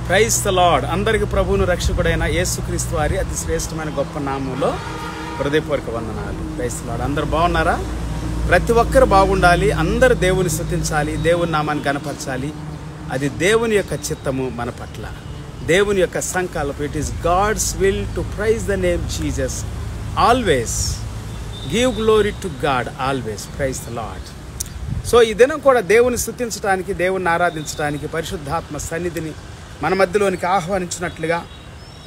Praise the lord. అందరికి ప్రభువును రక్షకుడైన యేసుక్రీస్తు వారి అతి శ్రేష్టమైన గొప్ప నామంలో హృదయపూర్వక వందనాలు. Praise the Lord. అందరు బాగున్నారా? ప్రతి ఒక్కరు బాగుండాలి, అందరు దేవుని స్తుతించాలి, దేవుని నామాన్ని గణపరచాలి. అది దేవుని యొక్క చిత్తము మన పట్ల, దేవుని యొక్క సంకల్పం. It is God's will to praise the name Jesus always. Give glory to God always. Praise the Lord. So ఈ దినం కూడా దేవుని స్తుతించడానికి, దేవుని ఆరాధించడానికి, పరిశుద్ధాత్మ సన్నిధిని మన మధ్యలోనికి ఆహ్వానించినట్లుగా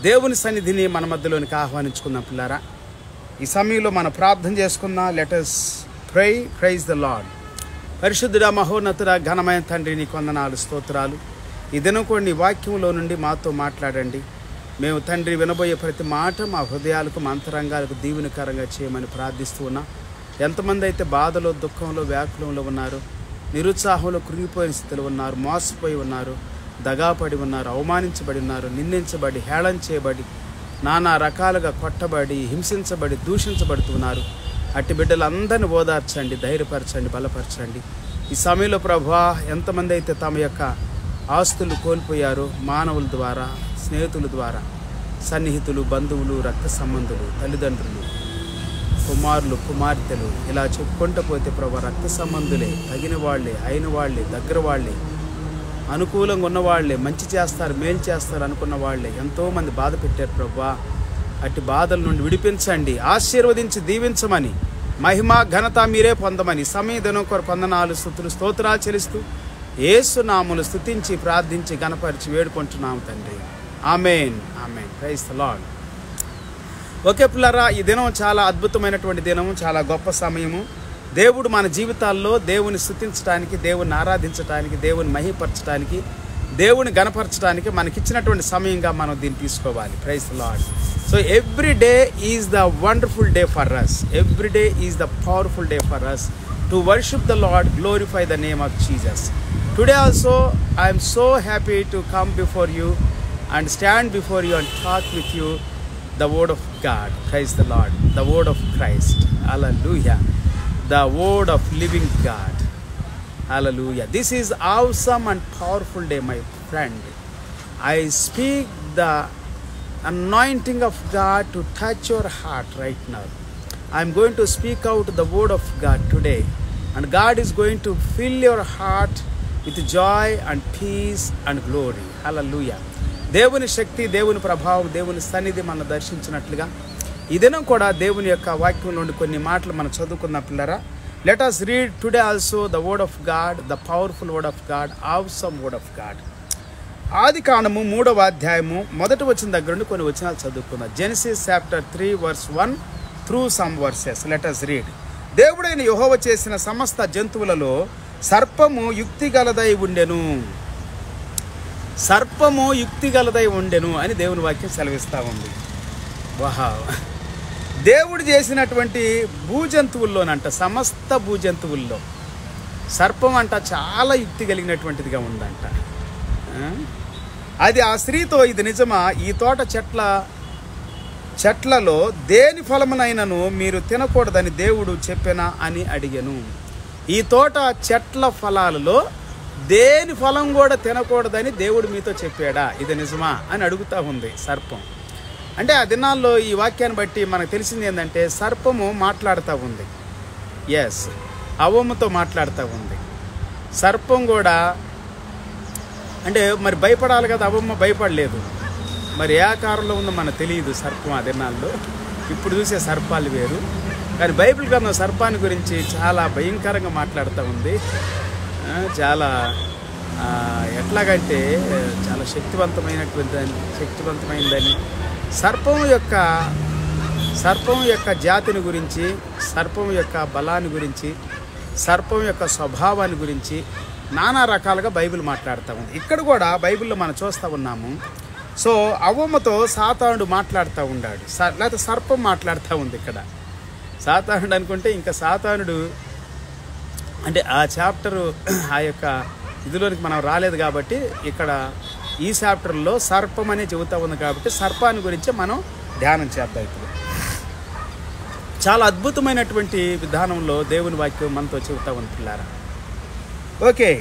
దేవుని సన్నిధిని మన మధ్యలోనికి ఆహ్వానించుకుందాం పిల్లారా. ఈ సమయంలో మనం ప్రార్థన చేసుకుందాం. Let us pray. Praise the Lord. పరిశుద్ధుడా, మహోన్నతుడా, ఘనమైన తండ్రి, నీకు వందనాలు, స్తోత్రాలు. ఈ దినం కూడా నీ వాక్యంలో నుండి మాతో మాట్లాడండి. మేము తండ్రి వినబోయే ప్రతి మాట మా హృదయాలకు, మా అంతరంగాలకు దీవెనకరంగా చేయమని ప్రార్థిస్తూ ఉన్నాం. ఎంతమంది అయితే బాధలో, దుఃఖంలో, వ్యాకులంలో ఉన్నారు, నిరుత్సాహంలో కృంగిపోయిన స్థితిలో ఉన్నారు, మోసపోయి ఉన్నారు, దగాపడి ఉన్నారు, అవమానించబడి ఉన్నారు, నిందించబడి, హేళన చేయబడి, నానా రకాలుగా కొట్టబడి, హింసించబడి, దూషించబడుతున్నారు. అట్టి బిడ్డలందరినీ ఓదార్చండి, ధైర్యపరచండి, బలపరచండి. ఈ సమయంలో ప్రభువా, ఎంతమంది అయితే తమ యొక్క ఆస్తులు కోల్పోయారో, మానవుల ద్వారా, స్నేహితుల ద్వారా, సన్నిహితులు, బంధువులు, రక్త సంబంధులు, తల్లిదండ్రులు, కుమారులు, కుమార్తెలు, ఇలా చెప్పుకుంటూ పోతే ప్రభా, రక్త సంబంధులే, తగిన వాళ్ళే, అయిన వాళ్ళే, దగ్గర వాళ్ళే, అనుకూలంగా ఉన్నవాళ్లే, మంచి చేస్తారు, మేలు చేస్తారు అనుకున్న వాళ్ళే ఎంతోమంది బాధ పెట్టారు ప్రభా. అట్టి బాధల నుండి విడిపించండి, ఆశీర్వదించి దీవించమని, మహిమ ఘనత మీరే పొందమని సమయ దినం కొరకు వందనాలు, స్తుతులు, స్తోత్రాలు చెల్లిస్తూ యేసు నామమును స్తుతించి ప్రార్థించి గణపరిచి వేడుకుంటున్నాము తండ్రి. Amen, amen. Praise the lord. Okay పిల్లరా, ఈ దినం చాలా అద్భుతమైనటువంటి దినము, చాలా గొప్ప సమయము. దేవుడు మన జీవితాల్లో దేవుని స్తుతించడానికి, దేవుని ఆరాధించడానికి, దేవుని మహిమపరచడానికి, దేవుని గణపరచడానికి మనకిచ్చినటువంటి సమయంగా మనం దీన్ని తీసుకోవాలి. Praise the Lord. So every day is the wonderful day for us. Every day is the powerful day for us to worship the Lord, glorify the name of Jesus. Today also I'm so happy to come before you and stand before you and talk with you the word of God. Praise the Lord. The word of Christ. Hallelujah. The word of living God. Hallelujah. This is awesome and powerful day, my friend. I speak the anointing of God to touch your heart right now. I am going to speak out the word of God today, and God is going to fill your heart with joy and peace and glory. Hallelujah. దేవుని శక్తి, దేవుని ప్రభావం, దేవుని సన్నిధి మనం దర్శించినట్లుగా ఈ దినం కూడా దేవుని యొక్క వాక్యం నుండి కొన్ని మాటలు మనం చదువుకుందాం పిల్లరా. Let us read today also the word of God, the powerful word of God, awesome word of God. ఆది కాండము 3వ అధ్యాయము 1వ వచనం దగ్గర నుండి కొన్ని వచనాలు చదువుకుందాం. Genesis chapter 3 verse 1 through some verses. Let us read. దేవుడైన యెహోవా చేసిన సమస్త జంతువులలో సర్పము యుక్తిగలదై ఉండెను. సర్పము యుక్తిగలదై ఉండెను అని దేవుని వాక్యం సెలవిస్తూ ఉంది. వావ్. దేవుడు చేసినటువంటి భూజంతువుల్లోనంట, సమస్త భూజంతువుల్లో సర్పం అంట చాలా యుక్తి కలిగినటువంటిదిగా ఉందంట. అది ఆ స్త్రీతో, ఇది నిజమా, ఈ తోట చెట్లలో దేని ఫలమునైనను మీరు తినకూడదని దేవుడు చెప్పెనా అని అడిగెను. ఈ తోట చెట్ల ఫలాలలో దేని ఫలం కూడా తినకూడదని దేవుడు మీతో చెప్పాడా, ఇది నిజమా అని అడుగుతూ ఉంది సర్పం. అంటే ఆ దినాల్లో ఈ వాక్యాన్ని బట్టి మనకు తెలిసింది ఏంటంటే, సర్పము మాట్లాడుతూ ఉంది. ఎస్, అవ్వమ్మతో మాట్లాడుతూ ఉంది. సర్పం కూడా అంటే మరి భయపడాలి కదా, అవ్వమ్మ భయపడలేదు. మరి ఏ ఆకారంలో ఉందో మనకు తెలియదు సర్పం ఆ దినాల్లో. ఇప్పుడు చూసే సర్పాలు వేరు. కానీ బైబిల్ గ్రంథం సర్పాన్ని గురించి చాలా భయంకరంగా మాట్లాడుతూ ఉంది. చాలా ఎట్లాగంటే చాలా శక్తివంతమైనదని సర్పం యొక్క జాతిని గురించి, సర్పం యొక్క బలాన్ని గురించి, సర్పం యొక్క స్వభావాన్ని గురించి నానా రకాలుగా బైబిల్ మాట్లాడుతూ ఉంది. ఇక్కడ కూడా బైబిల్లో మనం చూస్తూ ఉన్నాము. సో అవ్వమ్మతో సాతానుడు మాట్లాడుతూ ఉన్నాడు, లేకపోతే సర్పం మాట్లాడుతూ ఉంది. ఇక్కడ సాతానుడు అనుకుంటే ఇంకా సాతానుడు అంటే ఆ చాప్టరు, ఆ యొక్క ఇదిలోనికి మనం రాలేదు కాబట్టి ఇక్కడ ఈ చాప్టర్లో సర్పం అనే చెబుతూ ఉంది కాబట్టి సర్పాన్ని గురించి మనం ధ్యానం చేద్దాం. ఇప్పుడు చాలా అద్భుతమైనటువంటి విధానంలో దేవుని వాక్యం మనతో చెబుతూ ఉంది పిల్లారా. ఓకే,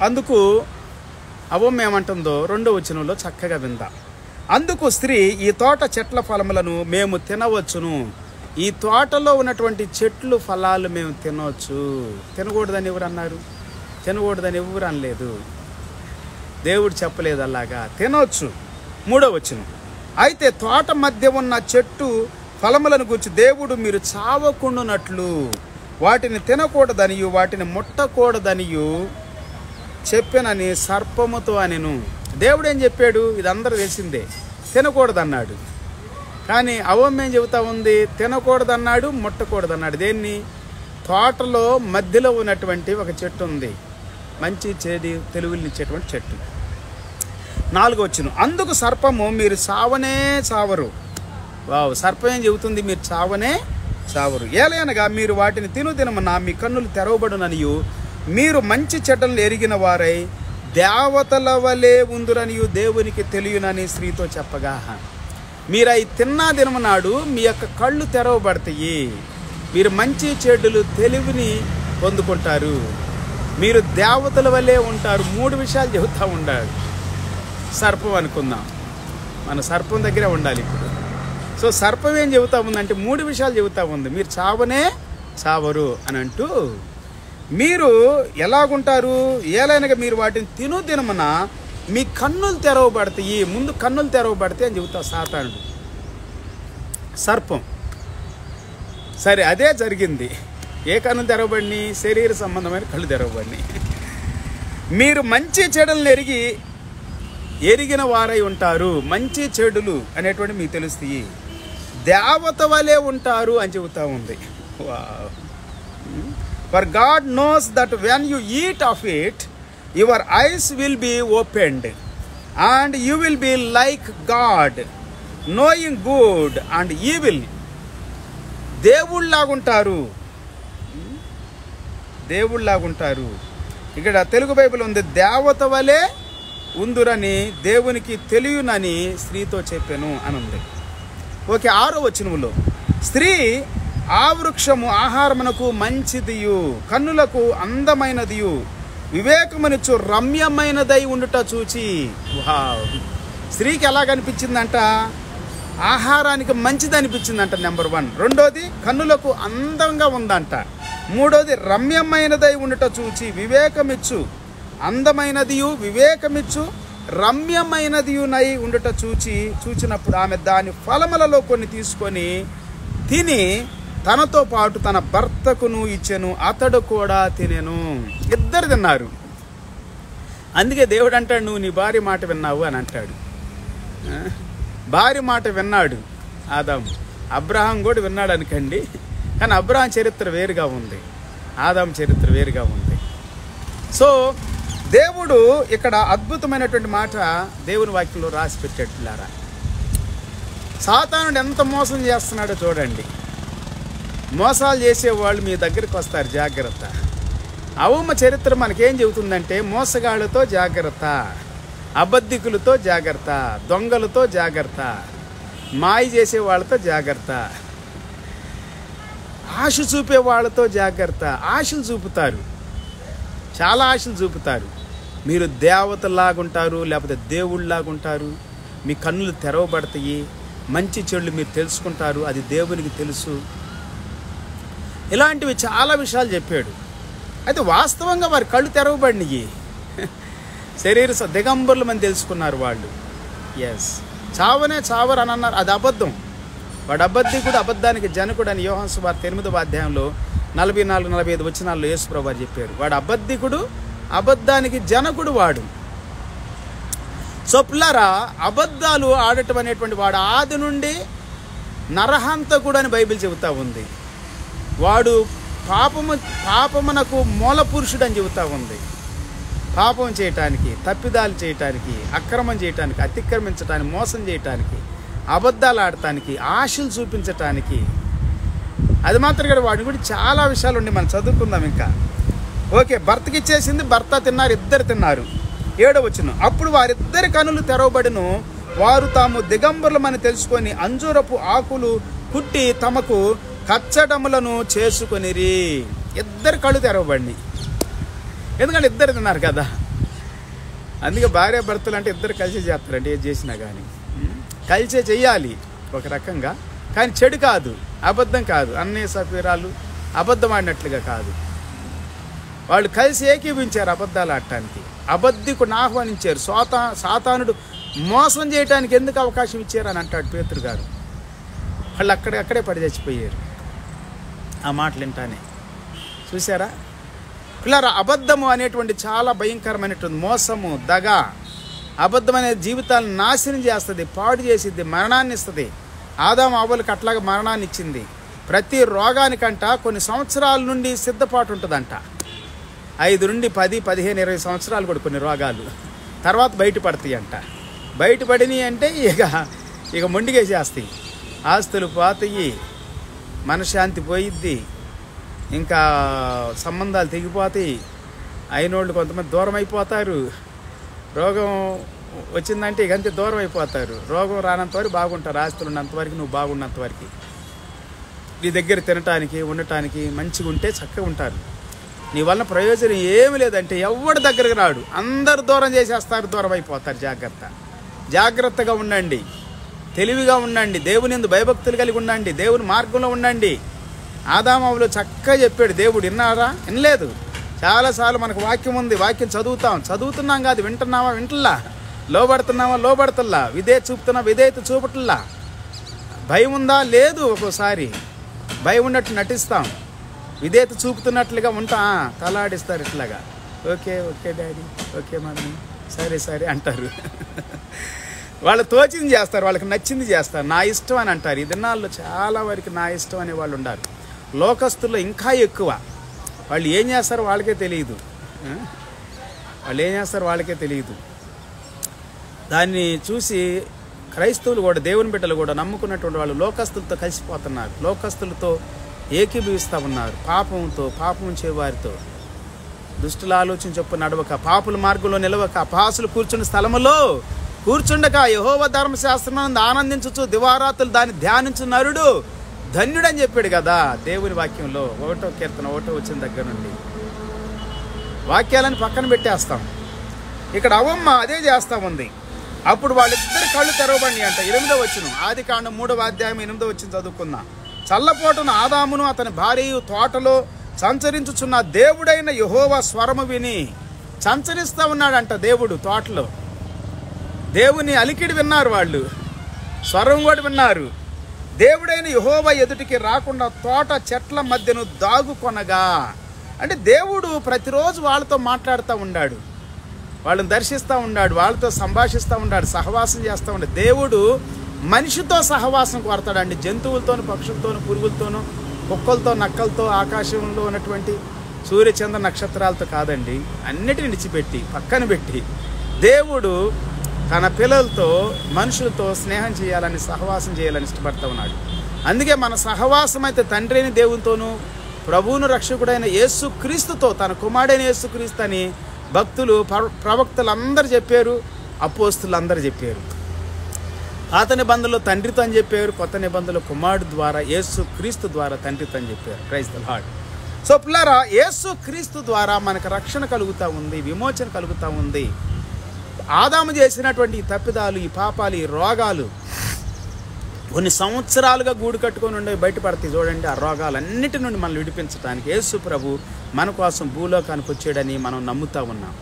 అందుకు అవ్వమ్మ ఏమంటుందో 2వ వచనంలో చక్కగా విందాం. అందుకు స్త్రీ, ఈ తోట చెట్ల ఫలములను మేము తినవచ్చును. ఈ తోటలో ఉన్నటువంటి చెట్లు ఫలాలు మేము తినవచ్చు. తినకూడదని ఎవరు అన్నారు? తినకూడదని ఎవరు అనలేదు. దేవుడు చెప్పలేదు అలాగా, తినవచ్చు. 3వ వచనం, అయితే తోట మధ్య ఉన్న చెట్టు ఫలములను గురించి దేవుడు మీరు చావకుండునట్లు వాటిని తినకూడదనియు వాటిని ముట్టకూడదనియు చెప్పానని సర్పముతో అనెను. దేవుడు ఏం చెప్పాడు? ఇది అందరూ తెలిసిందే, తినకూడదన్నాడు. కానీ అవ్వమ్మ ఏం చెబుతా ఉంది? తినకూడదన్నాడు, ముట్టకూడదన్నాడు. దేన్ని? తోటలో మధ్యలో ఉన్నటువంటి ఒక చెట్టు ఉంది, మంచి చెడు తెలివినిచ్చేటువంటి చెట్టు. 4వ వచనం, అందుకు సర్పము, మీరు చావనే చావరు. వావ్, సర్పం ఏం చెబుతుంది? మీరు చావనే చావరు. ఏలయనగా మీరు వాటిని తినుదినమున మీ కన్నులు తెరవబడుననియు మీరు మంచి చెడ్డలను ఎరిగిన వారై దేవతల వలె ఉందురనియు దేవునికి తెలియనని స్త్రీతో చెప్పగా, మీరు అవి తిన్నా దినమునాడు మీ యొక్క కళ్ళు తెరవబడతాయి, మీరు మంచి చెడ్డలు తెలివిని పొందుకుంటారు, మీరు దేవతల వలె ఉంటారు. 3 విషయాలు చెబుతూ ఉండాడు. సర్పం అనుకుందాం, మన సర్పం దగ్గరే ఉండాలి ఇప్పుడు. సో సర్పం ఏం చెబుతా ఉందంటే 3 విషయాలు చెబుతా ఉంది. మీరు చావనే చావరు అని అంటూ, మీరు ఎలాగుంటారు? ఏలైనగా మీరు వాటిని తినుదినమున మీ కన్నులు తెరవబడతాయి. ముందు కన్నులు తెరవబడతాయి అని చెబుతా సాతానుడు, సర్పం. సరే, అదే జరిగింది. ఏ కన్నులు తెరవబడినాయి? శరీర సంబంధమైన కళ్ళు తెరవబడినాయి. మీరు మంచి చెడులను ఎరిగిన వారై ఉంటారు. మంచి చెడులు అనేటువంటి మీకు తెలుస్తాయి, దేవత వలె ఉంటారు అని చెబుతా ఉంది. For God knows that when you eat of it your eyes will be opened and you will be like God knowing good and evil. దేవుళ్ళలాగుంటారు, దేవుళ్ళలాగుంటారు. ఇక్కడ తెలుగు బైబిల్ ఉంది, దేవత వలె ఉందురని దేవునికి తెలియనని స్త్రీతో చెప్పాను అని ఉంది. ఓకే, 6వ వచనములో, స్త్రీ, ఆ వృక్షము ఆహారమునకు మంచిదియు కన్నులకు అందమైనదియు వివేకమునిచ్చు రమ్యమైనదై ఉండుట చూచి. స్త్రీకి ఎలా కనిపించిందంట? ఆహారానికి మంచిది అనిపించిందంట, నెంబర్ 1. 2వది, కన్నులకు అందంగా ఉందంట. 3వది, రమ్యమైనదై ఉండుట చూచి. వివేకమిచ్చు, అందమైనదియు వివేకమిచ్చు రమ్యమైనదియునై ఉండుట చూచినప్పుడు ఆమె దాని ఫలములలో కొన్ని తీసుకొని తిని తనతో పాటు తన భర్తకును ఇచ్చెను, అతడు కూడా తినెను. ఇద్దరు తిన్నారు. అందుకే దేవుడు అంటాడు, నువ్వు నీ భార్య మాట విన్నావు అని అంటాడు. భార్య మాట విన్నాడు ఆదాము. అబ్రహాం కూడా విన్నాడు అనుకండి, కానీ అబ్రహాం చరిత్ర వేరుగా ఉంది, ఆదాము చరిత్ర వేరుగా ఉంది. సో దేవుడు ఇక్కడ అద్భుతమైనటువంటి మాట దేవుని వాక్యంలో రాసి పెట్టేట్లారా. సాతానుడు ఎంత మోసం చేస్తున్నాడో చూడండి. మోసాలు చేసేవాళ్ళు మీ దగ్గరికి వస్తారు, జాగ్రత్త. అవ్వమ్మ చరిత్ర మనకేం చెబుతుందంటే, మోసగాళ్ళతో జాగ్రత్త, అబద్ధికులతో జాగ్రత్త, దొంగలతో జాగ్రత్త, మాయ చేసే వాళ్ళతో జాగ్రత్త, ఆశ చూపే వాళ్ళతో జాగ్రత్త. ఆశలు చూపుతారు, చాలా ఆశలు చూపుతారు. మీరు దేవతలాగుంటారు, లేకపోతే దేవుళ్ళలాగుంటారు. మీ కన్నులు తెరవబడతాయి, మంచి చెడులు మీరు తెలుసుకుంటారు, అది దేవునికి తెలుసు. ఇలాంటివి చాలా విషయాలు చెప్పాడు. అయితే వాస్తవంగా వారి కళ్ళు తెరవబడినాయి, శరీర దిగంబరులు అని తెలుసుకున్నారు వాళ్ళు. ఎస్, చావనే చావరు అని అన్నారు, అది అబద్ధం. వాడు అబద్ధికుడు, అబద్ధానికి జనకుడు అని యోహాను సువార్త 8వ అధ్యాయంలో 44-45 వచనాల్లో యేసు ప్రభువు చెప్పారు. వాడు అబద్ధికుడు, అబద్ధానికి జనకుడు వాడు. సో పిల్లారా, అబద్ధాలు ఆడటం అనేటువంటి వాడు ఆది నుండి నరహంతకుడు అని బైబిల్ చెబుతూ ఉంది. వాడు పాపమునకు మూల పురుషుడు అని చెబుతూ ఉంది. పాపం చేయటానికి, తప్పిదాలు చేయటానికి, అక్రమం చేయటానికి, అతిక్రమించటానికి, మోసం చేయటానికి, అబద్ధాలు ఆడటానికి, ఆశలు చూపించటానికి. అది మాత్రం కదా, వాడి కూడా చాలా విషయాలు ఉండి మనం చదువుకుందాం ఇంకా. ఓకే, భర్తకి ఇచ్చేసింది, భర్త తిన్నారు, ఇద్దరు తిన్నారు. 7వ వచనం, అప్పుడు వారిద్దరి కనులు తెరవబడిను, వారు తాము దిగంబరులమని తెలుసుకొని అంజూరపు ఆకులు కుట్టి తమకు కచ్చడములను చేసుకొనిరి. ఇద్దరు కళ్ళు తెరవబడినాయి, ఎందుకంటే ఇద్దరు తిన్నారు కదా. అందుకే భార్య భర్తలు అంటే ఇద్దరు కలిసి చేస్తారంటే ఏది చేసినా కానీ కలిసే చెయ్యాలి ఒక రకంగా, కానీ చెడు కాదు, అబద్ధం కాదు, అన్నయ్య సఫీరాలు అబద్ధం ఆడినట్లుగా కాదు. వాళ్ళు కలిసి ఏకీభించారు అబద్ధాలు ఆడటానికి, అబద్ధికుని ఆహ్వానించారు. సాతానుడు మోసం చేయడానికి ఎందుకు అవకాశం ఇచ్చారు అని అంటాడు పేతురు గారు. వాళ్ళు అక్కడే పడి చచ్చిపోయారు ఆ మాటలు వింటానే. చూసారా పిల్లరా, అబద్ధము అనేటువంటి చాలా భయంకరమైనటువంటి మోసము, దగ, అబద్ధం అనేది జీవితాలను నాశనం చేస్తుంది, పాడు చేసిద్ది, మరణాన్ని ఇస్తుంది. ఆదాము అవ్వలకు అట్లాగా మరణాన్ని ఇచ్చింది. ప్రతి రోగానికంట కొన్ని సంవత్సరాల నుండి సిద్ధపాటు ఉంటుందంట. 5 నుండి 10, 15, 20 సంవత్సరాలు కూడా కొన్ని రోగాలు తర్వాత బయటపడతాయి అంట. బయటపడినాయి అంటే ఇక మొండిగేసేస్తాయి, ఆస్తులు పోతాయి, మనశ్శాంతి పోయిద్ది, ఇంకా సంబంధాలు తెగిపోతాయి, అయినోళ్ళు కొంతమంది దూరం అయిపోతారు. రోగం వచ్చిందంటే ఇక అంతే దూరం అయిపోతారు. రోగం రానంత వరకు బాగుంటారు, ఆస్తులు ఉన్నంతవరకు నువ్వు బాగున్నంత వరకు. నీ దగ్గర తినటానికి ఉండటానికి మంచిగా ఉంటే చక్కగా ఉంటారు. నీ వల్ల ప్రయోజనం ఏమి లేదంటే ఎవరి దగ్గరకు రాడు, అందరు దూరం చేసేస్తారు, దూరం అయిపోతారు. జాగ్రత్తగా ఉండండి, తెలివిగా ఉండండి, దేవుని యందు భయభక్తులు కలిగి ఉండండి, దేవుని మార్గంలో ఉండండి. ఆదామవులో చక్కగా చెప్పాడు దేవుడు. విన్నారా? వినలేదు. చాలాసార్లు మనకు వాక్యం ఉంది, వాక్యం చదువుతున్నాం కాదు, వింటున్నావా వింటల్లా, లోబడుతున్నా, విధేయత చూపట్లా. భయం ఉందా? లేదు. ఒక్కోసారి భయం ఉన్నట్టు నటిస్తాం, విధేయత చూపుతున్నట్లుగా ఉంటా, తలాడిస్తారు ఇట్లాగా. ఓకే డాడీ, ఓకే మమ్మీ, సరే అంటారు. వాళ్ళు తోచింది చేస్తారు, వాళ్ళకి నచ్చింది చేస్తారు, నా ఇష్టం అని అంటారు. ఈ దినాల్లో చాలా వరకు నా ఇష్టం అనే వాళ్ళు ఉన్నారు. లోకస్తుల్లో ఇంకా ఎక్కువ. వాళ్ళు ఏం చేస్తారో వాళ్ళకే తెలియదు. దాన్ని చూసి క్రైస్తవులు కూడా, దేవుని బిడ్డలు కూడా, నమ్ముకున్నటువంటి వాళ్ళు లోకస్తులతో కలిసిపోతున్నారు, లోకస్తులతో ఏకీభవిస్తూ ఉన్నారు. పాపం చేవారితో దుష్టుల ఆలోచన చొప్పున నడవక, పాపుల మార్గంలో నిలవక, అపహాసులు కూర్చున్న స్థలములో కూర్చుండక, యెహోవా ధర్మశాస్త్రమునందు ఆనందించుచు దివారాత్రులు దాన్ని ధ్యానించు నరుడు ధన్యుడని చెప్పాడు కదా దేవుని వాక్యంలో. 1వ కీర్తన 1వ వచనం దగ్గర నుండి వాక్యాలను పక్కన పెట్టేస్తాం. ఇక్కడ అవమ్మ అదే చేస్తా ఉంది. అప్పుడు వాళ్ళిద్దరు కళ్ళు తెరవబడి అంట. 8వ వచనం, ఆదికాండం 3వ అధ్యాయం 8వ వచనం చదువుకుందాం. చల్లపోటున ఆదామును అతని భార్యయు తోటలో సంచరించుచున్న దేవుడైన యెహోవా స్వరము విని, సంచరిస్తూ ఉన్నాడంట దేవుడు తోటలో. దేవుని అలికిడి విన్నారు వాళ్ళు, స్వరం కూడా విన్నారు. దేవుడైన యెహోవా ఎదుటికి రాకుండా తోట చెట్ల మధ్యను దాగుకొనగా, అంటే దేవుడు ప్రతిరోజు వాళ్ళతో మాట్లాడుతూ ఉన్నాడు, వాళ్ళని దర్శిస్తూ ఉన్నాడు, వాళ్ళతో సంభాషిస్తూ ఉన్నాడు, సహవాసం చేస్తూ ఉన్నాడు. దేవుడు మనిషితో సహవాసం కోరతాడండి, జంతువులతోనూ, పక్షులతోనూ, పురుగులతోనూ, కుక్కలతో, నక్కలతో, ఆకాశంలో ఉన్నటువంటి సూర్యచంద్ర నక్షత్రాలతో కాదండి. అన్నిటిని విడిచిపెట్టి పక్కన పెట్టి దేవుడు తన పిల్లలతో, మనుషులతో స్నేహం చేయాలని, సహవాసం చేయాలని ఇష్టపడుతూ ఉన్నాడు. అందుకే మన సహవాసం అయితే తండ్రి అయిన దేవునితోనూ, ప్రభువును రక్షకుడైన యేసుక్రీస్తుతో, తన కుమారుడైన యేసుక్రీస్తు అని భక్తులు, ప్రవక్తలు అందరూ చెప్పారు, అపోస్తులు అందరూ చెప్పారు. పాత నిబంధనలో తండ్రితో అని చెప్పారు, కొత్త నిబంధనలో కుమారుడు ద్వారా, యేసుక్రీస్తు ద్వారా తండ్రితో అని చెప్పారు. Praise the lord. సో పిల్లరా, యేసుక్రీస్తు ద్వారా మనకు రక్షణ కలుగుతూ ఉంది, విమోచన కలుగుతూ ఉంది. ఆదాము చేసినటువంటి ఈ తప్పిదాలు, ఈ పాపాలు, ఈ రోగాలు కొన్ని సంవత్సరాలుగా గూడు కట్టుకొని ఉండే బయటపడతాయి. చూడండి, ఆ రోగాలన్నిటి నుండి మనల్ని విడిపించడానికి యేసు ప్రభు మన కోసం భూలోకానికి వచ్చాడని మనం నమ్ముతూ ఉన్నాం.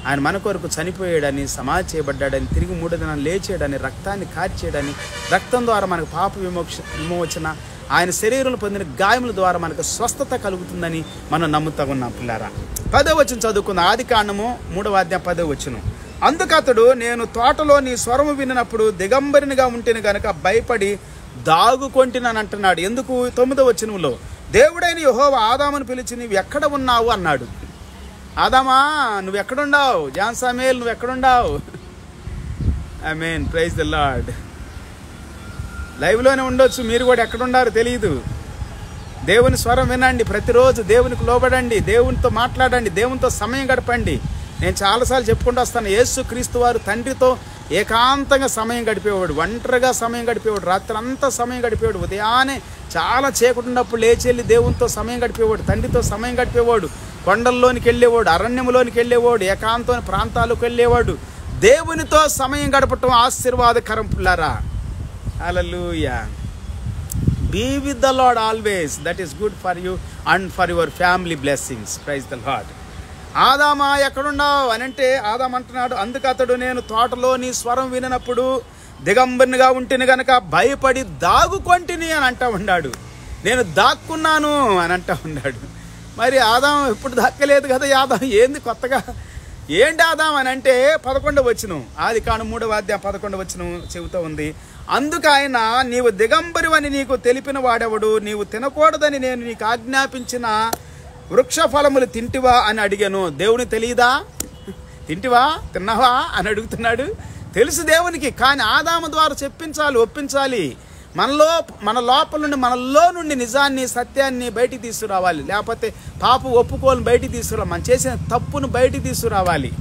ఆయన మన కొరకు చనిపోయాడని, సమాధి చేయబడ్డాడని, తిరిగి 3వ దినాన్ని లేచాడని, రక్తాన్ని కార్చేయడని, రక్తం ద్వారా మనకు పాప విమోచన, ఆయన శరీరంలో పొందిన గాయముల ద్వారా మనకు స్వస్థత కలుగుతుందని మనం నమ్ముతూ ఉన్నాం. పిల్లారా, 10వ వచనం చదువుకుందాం. ఆదికాండము 3వ అధ్యాయం 10వ వచనం. అందుకతడు, నేను తోటలో నీ స్వరము వినినప్పుడు దిగంబరినిగా ఉంటేను గనక భయపడి దాగుకొంటినని అంటున్నాడు. ఎందుకు? 9వ వచనంలో, దేవుడైన యెహోవా ఆదామును పిలిచి, నీవు ఎక్కడ ఉన్నావు అన్నాడు. ఆదామా, నువ్వు ఎక్కడున్నావు? జాన్ సామేల్, నువ్వు ఎక్కడున్నావు? ఆమేన్, ప్రైజ్ ది లార్డ్. లైవ్లోనే ఉండొచ్చు, మీరు కూడా ఎక్కడున్నారో తెలియదు. దేవుని స్వరం వినండి, ప్రతిరోజు దేవునికి లోబడండి, దేవునితో మాట్లాడండి, దేవునితో సమయం గడపండి. నేను చాలాసార్లు చెప్పుకుంటూ వస్తాను, యేసుక్రీస్తు వారు తండ్రితో ఏకాంతంగా సమయం గడిపేవాడు, ఒంటరిగా సమయం గడిపేవాడు, రాత్రి అంతా సమయం గడిపేవాడు, ఉదయాన్నే చాలా చీకటి ఉన్నప్పుడు లేచి వెళ్ళి దేవునితో సమయం గడిపేవాడు, తండ్రితో సమయం గడిపేవాడు. కొండల్లోనికి వెళ్ళేవాడు, అరణ్యంలోనికి వెళ్ళేవాడు, ఏకాంత ప్రాంతాలకు వెళ్ళేవాడు. దేవునితో సమయం గడపటం ఆశీర్వాదకరం పిల్లారా. Hallelujah. Be with the lord always, that is good for you and for your family blessings. Praise the lord. ఆదామా ఎక్కడున్నావు అని అంటే ఆదాం అంటున్నాడు, అందుకు అతడు నేను తోటలో నీ స్వరం వినప్పుడు దిగంబరినిగా ఉంటేని గనక భయపడి దాగుకొంటిని అని అంటా ఉన్నాడు. నేను దాక్కున్నాను అని అంటా ఉన్నాడు. మరి ఆదాం ఎప్పుడు దక్కలేదు కదా. ఆదాం ఏంది కొత్తగా ఏంటి ఆదాం అని అంటే 11వ వచనం, ఆదికాండం 3వ అధ్యాయం 11వ వచనం చెబుతూ ఉంది, అందుకు ఆయన నీవు దిగంబరివని నీకు తెలిపిన వాడెవడు, నీవు తినకూడదని నేను నీకు ఆజ్ఞాపించిన వృక్ష ఫలములు తింటివా అని అడిగాను. దేవుని తెలియదా? తింటివా, తిన్నావా అని అడుగుతున్నాడు. తెలుసు దేవునికి, కానీ ఆదాము ద్వారా చెప్పించాలి, ఒప్పించాలి. మన లోపల నుండి, మనలో నుండి నిజాన్ని, సత్యాన్ని బయటికి తీసుకురావాలి. లేకపోతే పాప ఒప్పుకోని బయటికి తీసుకురావాలి, మనం చేసిన తప్పును బయటికి తీసుకురావాలి.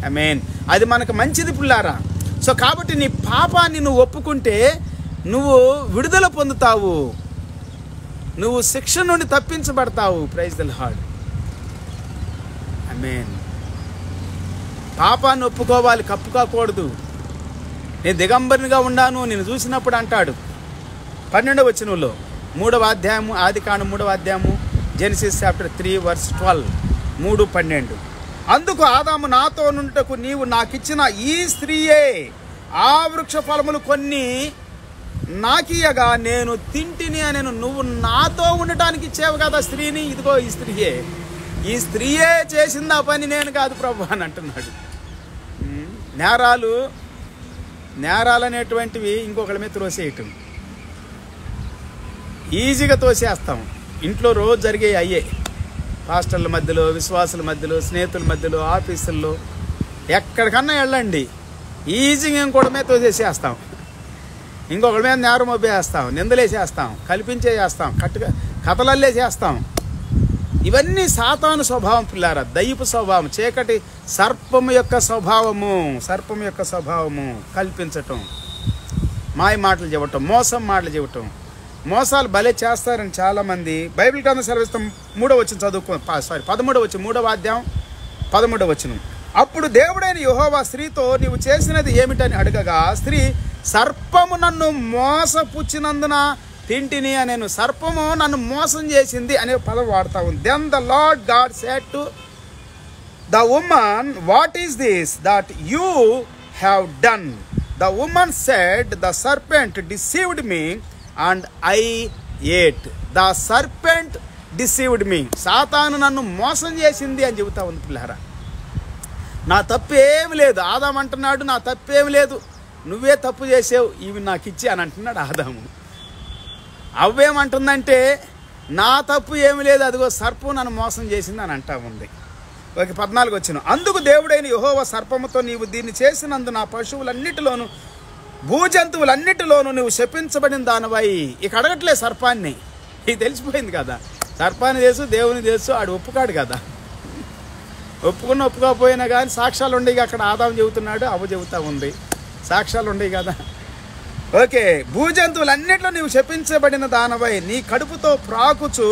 ఆమేన్. అది మనకు మంచిది పిల్లారా. సో కాబట్టి నీ పాపాన్ని నువ్వు ఒప్పుకుంటే నువ్వు విడుదల పొందుతావు, నువ్వు శిక్ష నుండి తప్పించబడతావు. Praise the lord. ఆమేన్. పాపాన్ని ఒప్పుకోవాలి, కప్పుకోకూడదు. నేను దిగంబరినిగా ఉన్నాను నేను చూసినప్పుడు అంటాడు 12వ వచనంలో, 3వ అధ్యాయము, ఆదికాండం 3వ అధ్యాయము, జెనసిస్ చాప్టర్ 3 verse 12, 3:12. అందుకు ఆదాము నాతో నుంటకు నీవు నాకిచ్చిన ఈ స్త్రీయే ఆ వృక్ష ఫలములు కొన్ని నాకియగా నేను తింటిని అని. నువ్వు నాతో ఉండటానికి ఇచ్చేవు కదా స్త్రీని, ఇదిగో ఈ స్త్రీయే చేసింది ఆ పని, నేను కాదు ప్రభు అని అంటున్నాడు. నేరాలు అనేటువంటివి ఇంకొకళ్ళ మీద త్రోసేయటం, ఈజీగా తోసేస్తాం. ఇంట్లో రోజు జరిగే అయ్యే, పాస్టర్ల మధ్యలో, విశ్వాసుల మధ్యలో, స్నేహితుల మధ్యలో, ఆఫీసుల్లో, ఎక్కడికన్నా వెళ్ళండి, ఈజీగా ఇంకోటి మీద తోసేసేస్తాం, ఇంకొకటి మీద నేరం మోపేస్తాం, నిందలేసేస్తాం, కల్పించేసేస్తాం, కథలల్లేసేస్తాం. ఇవన్నీ సాతాను స్వభావం పిల్లారా, దయ్యపు స్వభావం, చీకటి సర్పము యొక్క స్వభావము. కల్పించటం, మాయ మాటలు చెప్పటం, మోసం మాటలు చెప్పటం. మోసాలు భలే చేస్తారని చాలామంది. బైబిల్ గ్రంథం సెలవిస్తాం 3వ వచనం చదువుకో, 13వ వచనం, 3వ అధ్యాయం 13వ వచనం. అప్పుడు దేవుడైన యెహోవా స్త్రీతో నీవు చేసినది ఏమిటని అడగగా, స్త్రీ సర్పము నన్ను మోసపుచ్చినందున తింటిని అని, సర్పము నన్ను మోసం చేసింది అనే పదం వాడుతూ ఉంది. Then the lord God said to the woman, what is this that you have done? The woman said, the serpent deceived me and I ate. The serpent deceived me. సాతాను నన్ను మోసం చేసింది అని చెబుతా ఉంది పిల్లారా. నా తప్పు ఏమి లేదు. ఆదాము అంటున్నాడు, నా తప్పేమి లేదు, నువ్వే తప్పు చేసావు, ఇవి నాకు ఇచ్చి అని అంటున్నాడు ఆదాము. అవ్వేమంటుందంటే, నా తప్పు ఏమి లేదు, అదిగో సర్పం నన్ను మోసం చేసింది అని అంటా ఉంది. 14వ వచనం, అందుకు దేవుడైన యెహోవా సర్పముతో నీవు దీన్ని చేసినందు నా పశువులన్నిటిలోను భూజంతువులన్నిటిలోనూ నువ్వు శపించబడిన దానివై. ఇక అడగట్లే సర్పాన్ని, ఇది తెలిసిపోయింది కదా. సర్పాన్ని తెలుసు, దేవుని తెలుసు, ఆడు ఒప్పుకాడు కదా. ఒప్పుకోకపోయినా కానీ సాక్ష్యాలు ఉండేవి. అక్కడ ఆదాము చెబుతున్నాడు, అవ్వ చెబుతా ఉంది, సాక్ష్యాలు ఉండేవి కదా. ఓకే, భూజంతువులన్నిట్లో నీవు శపించబడిన దానవై, నీ కడుపుతో ప్రాకుచు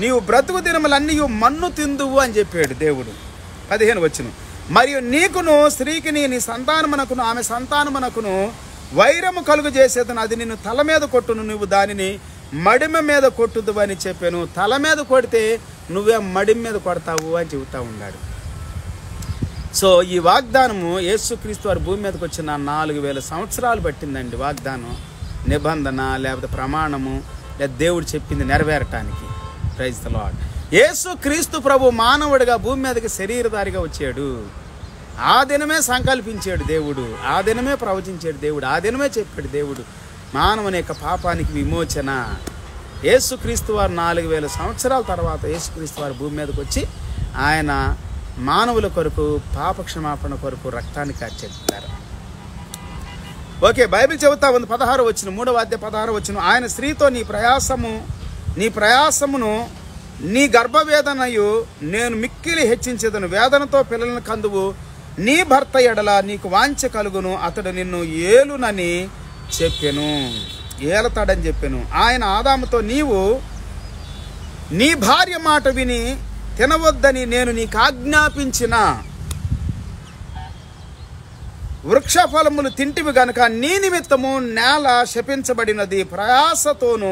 నీవు బ్రతుకు దినములన్నీ మన్ను తిందువు అని చెప్పాడు దేవుడు. 15వ వచనం, మరియు నీకును స్త్రీకిని నీ సంతానమునకును ఆమె సంతానమునకును వైరము కలుగు చేసేదను, అది నిన్ను తల మీద కొట్టును, నువ్వు దానిని మడిమ మీద కొట్టుదు అని చెప్పాను. తల మీద కొడితే నువ్వే మడిమ మీద కొడతావు అని చెబుతా ఉన్నాడు. సో ఈ వాగ్దానము యేసుక్రీస్తు వారి భూమి మీదకి వచ్చిన 4000 సంవత్సరాలు పట్టిందండి. వాగ్దానం, నిబంధన, లేకపోతే ప్రమాణము, లేదా దేవుడు చెప్పింది నెరవేరటానికి. Praise the lord. యేసుక్రీస్తు ప్రభు మానవుడిగా భూమి మీదకి శరీరధారిగా వచ్చాడు. ఆ దినమే సంకల్పించాడు దేవుడు, ఆ దినమే ప్రవచించాడు దేవుడు, ఆ దినమే చెప్పాడు దేవుడు మానవుని యొక్క పాపానికి విమోచన. యేసుక్రీస్తు వారు 4000 సంవత్సరాల తర్వాత యేసుక్రీస్తు వారు భూమి మీదకి వచ్చి ఆయన మానవుల కొరకు, పాప క్షమాపణ కొరకు రక్తాన్ని కార్చేస్తున్నారు. ఓకే, బైబిల్ చెబుతా ఉంది 16వ వచనం, 3వ అధ్యాయం 16వ వచనం, ఆయన స్త్రీతో నీ ప్రయాసమును నీ గర్భవేదనయు నేను మిక్కిలి హెచ్చించేదను, వేదనతో పిల్లలను కందువు, నీ భర్త ఎడల నీకు వాంఛ కలుగును, అతడు నిన్ను ఏలునని చెప్పెను, ఏలతాడని చెప్పాను. ఆయన ఆదాముతో నీవు నీ భార్య మాట విని తినవద్దని నేను నీకు ఆజ్ఞాపించిన వృక్ష ఫలములు తింటివి గనుక నీ నిమిత్తము నేల శపించబడినది, ప్రయాసతోనూ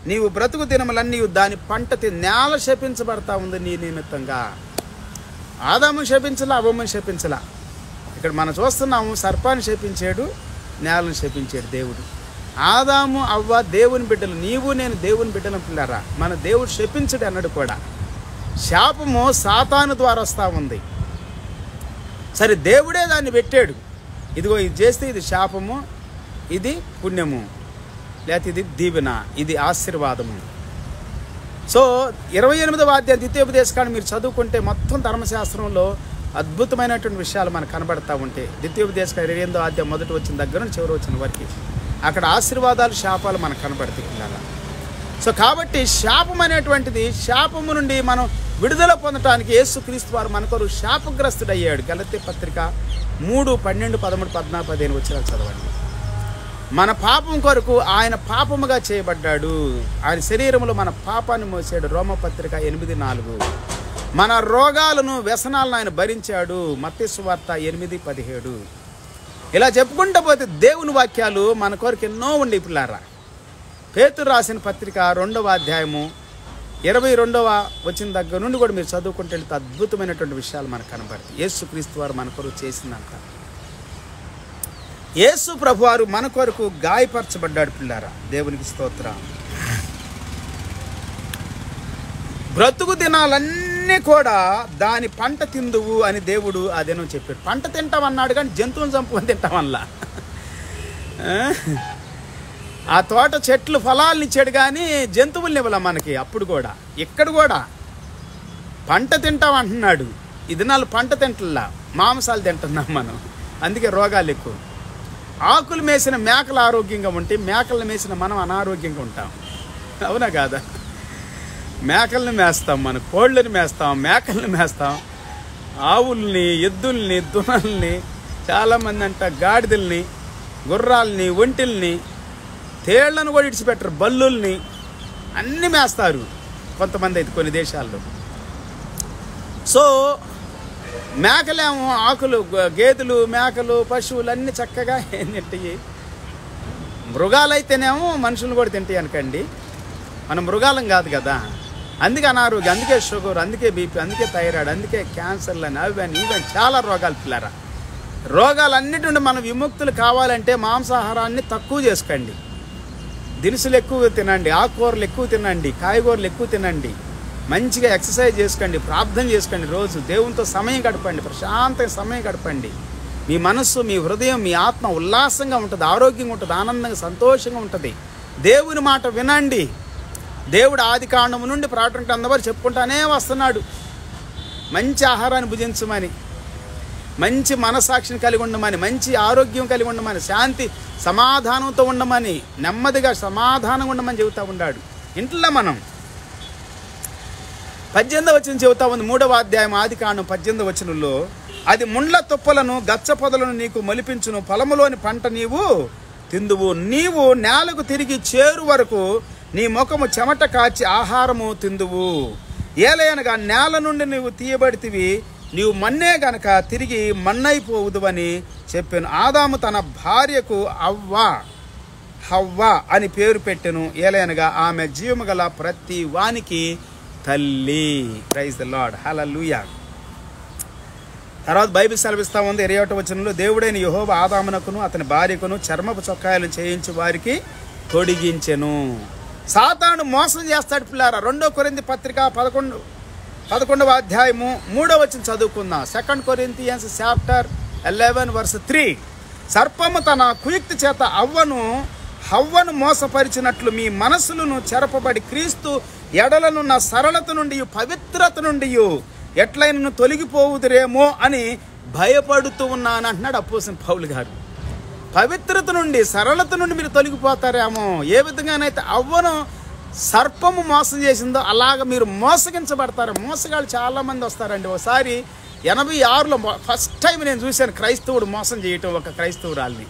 నీవు బ్రతుకు దినములన్నీ దాని పంట నేల శపించబడతా ఉంది నీ నిమిత్తంగా. ఆదాము శపించలా, అవ్వమ్మని శపించలా. ఇక్కడ మనం చూస్తున్నాము, సర్పాన్ని శపించాడు, నేలను శపించాడు దేవుడు. ఆదాము అవ్వ దేవుని బిడ్డలు, నీవు నేను దేవుని బిడ్డలు పిల్లరా. మన దేవుడు శపించడు అన్నాడు కూడా. శాపము సాతాను ద్వారా వస్తూ ఉంది. సరే, దేవుడే దాన్ని పెట్టాడు. ఇదిగో ఇది చేస్తే ఇది శాపము, ఇది పుణ్యము, లేకపోతే ఇది దీవెన, ఇది ఆశీర్వాదము. సో 28వ అధ్యాయం ద్వితీయోపదేశకాండం మీరు చదువుకుంటే మొత్తం ధర్మశాస్త్రంలో అద్భుతమైనటువంటి విషయాలు మనకు కనబడతా ఉంటాయి. ద్వితీయోపదేశకాండం 28వ అధ్యాయం మొదటి వచ్చిన దగ్గర నుంచి చివరి వచ్చిన వరకు అక్కడ ఆశీర్వాదాలు, శాపాలు మనకు కనబడతాయి పిల్లల. సో కాబట్టి శాపం అనేటువంటిది, శాపము నుండి మనం విడుదల పొందడానికి యేసుక్రీస్తు వారు మన కొరకు శాపగ్రస్తుడు అయ్యాడు. గలతీ పత్రిక 3, 12, 13, 14, 15 వచనాలు చదవండి. మన పాపం కొరకు ఆయన పాపముగా చేయబడ్డాడు, ఆయన శరీరంలో మన పాపాన్ని మోసాడు. రోమపత్రిక 8:4. మన రోగాలను, వ్యసనాలను ఆయన భరించాడు. మత్తయి సువార్త 8:17. ఇలా చెప్పుకుంటూ పోతే దేవుని వాక్యాలు మన కొరకు ఎన్నో ఉండి పిల్లారా. పేతురు రాసిన పత్రిక 2వ అధ్యాయము 22వ వచ్చిన దగ్గర నుండి కూడా మీరు చదువుకుంటే వెళ్తే అద్భుతమైనటువంటి విషయాలు మనకు కనబడతాయి. యేసుక్రీస్తు వారు మన కొరకు చేసిందంట. యేసు ప్రభు వారు మన కొరకు గాయపరచబడ్డాడు పిల్లారా. దేవునికి స్తోత్రం. బ్రతుకు దినాలన్నీ కూడా దాని పంట తిందువు అని దేవుడు ఆ దినం చెప్పాడు. పంట తింటామన్నాడు కానీ జంతువులు చంపుకొని తింటామల్లా. ఆ తోట చెట్లు ఫలాలను ఇచ్చాడు కానీ జంతువుల్ని ఇవ్వాల మనకి. అప్పుడు కూడా ఇక్కడ కూడా పంట తింటాం అంటున్నాడు. ఈ దినాలు పంట తింటల్లా, మాంసాలు తింటున్నాం మనం. అందుకే రోగాలు ఎక్కువ. ఆకులు మేసిన మేకలు ఆరోగ్యంగా ఉంటే, మేకలను మేసిన మనం అనారోగ్యంగా ఉంటాం. అవునా కాదా? మేకల్ని మేస్తాం, మన కోళ్ళని మేస్తాం, మేకల్ని మేస్తాం, ఆవుల్ని, ఎద్దుల్ని, దునల్ని, చాలామంది అంట గాడిదల్ని, గుర్రాలని, ఒంటిల్ని, తేళ్లను కూడా ఇడిచిపెట్టరు, బల్లుల్ని అన్నీ మేస్తారు కొంతమంది అయితే కొన్ని దేశాల్లో. సో మేకలేమో ఆకులు, గేదెలు, మేకలు, పశువులు అన్నీ చక్కగా ఏం తింటాయి. మృగాలైతేనేమో మనుషులు కూడా తింటాయి అనుకోండి. మనం మృగాలం కాదు కదా. అందుకే అనారోగ్యం, అందుకే షుగర్, అందుకే బీపీ, అందుకే థైరాయిడ్, అందుకే క్యాన్సర్లు అని, అవి ఇవన్నీ చాలా రోగాలు పిల్లరా. రోగాలన్నిటి నుండి మనం విముక్తులు కావాలంటే మాంసాహారాన్ని తక్కువ చేసుకోండి, దినుసులు ఎక్కువ తినండి, ఆకుకూరలు ఎక్కువ తినండి, కాయగూరలు ఎక్కువ తినండి, మంచిగా ఎక్సర్సైజ్ చేసుకోండి, ప్రార్థన చేసుకోండి, రోజు దేవునితో సమయం గడపండి, ప్రశాంతంగా సమయం గడపండి. మీ మనస్సు, మీ హృదయం, మీ ఆత్మ ఉల్లాసంగా ఉంటుంది, ఆరోగ్యంగా ఉంటుంది, ఆనందంగా, సంతోషంగా ఉంటుంది. దేవుని మాట వినండి. దేవుడు ఆది కాండము నుండి ప్రకటన గ్రంథం చెప్పుకుంటానే వస్తున్నాడు. మంచి ఆహారాన్ని భుజించమని, మంచి మనసాక్షిని కలిగి ఉండమని, మంచి ఆరోగ్యం కలిగి ఉండమని, శాంతి సమాధానంతో ఉండమని, నెమ్మదిగా సమాధానంగా ఉండమని చెబుతూ ఉన్నాడు. ఇంట్లో మనం 18వ వచనం చెబుతా ఉంది. 3వ అధ్యాయం ఆది కాండం 18వ వచనంలో, అది ముండ్ల తుప్పలను, గచ్చ పొదలను నీకు మొలిపించును, పొలములోని పంట నీవు తిందువు, నీవు నేలకు తిరిగి చేరు వరకు నీ ముఖము చెమట కాచి ఆహారము తిందువు. ఏలయనగా నేల నుండి నీవు తీయబడితివి, నీవు మన్నే గనక తిరిగి మన్నైపోవుదు అని చెప్పాను. ఆదాము తన భార్యకు హవ్వ అని పేరు పెట్టెను. ఏలయనగా ఆమె జీవము గల ప్రతి వానికి తల్లి. ప్రైజ్ ది లార్డ్, హల్లెలూయా. తర్వాత బైబిల్ సెలవిస్తా ఉంది 21వ వచనంలో, దేవుడైన యెహోవా ఆదామునకును అతని భార్యకును చర్మపు చొక్కాయలు చేయించి వారికి తొడిగించెను. సాతాను మోసం చేస్తాడు పిల్లారా. 2 కొరింథీ పత్రిక 11వ అధ్యాయము 3వ వచనం చదువుకుందాం. 2 Corinthians chapter 11 verse 3. సర్పము తన కుయుక్తి చేత హవ్వను మోసపరిచినట్లు మీ మనసులను చెరపబడి క్రీస్తు ఎడలనున్న సరళత నుండి, పవిత్రత నుండి ఎట్లయినను తొలగిపోవుదురేమో అని భయపడుతూ ఉన్నాను అంటున్నాడు అపోస్తలుడైన పౌలు గారు. పవిత్రత నుండి, సరళత నుండి మీరు తొలగిపోతారేమో. ఏ విధంగానైతే అవ్వను సర్పము మోసం చేసిందో అలాగ మీరు మోసగించబడతారు. మోసగాళ్ళు చాలామంది వస్తారండి. ఒకసారి 86లో ఫస్ట్ టైం నేను చూశాను క్రైస్తవుడు మోసం చేయటం. ఒక క్రైస్తవురాల్ని,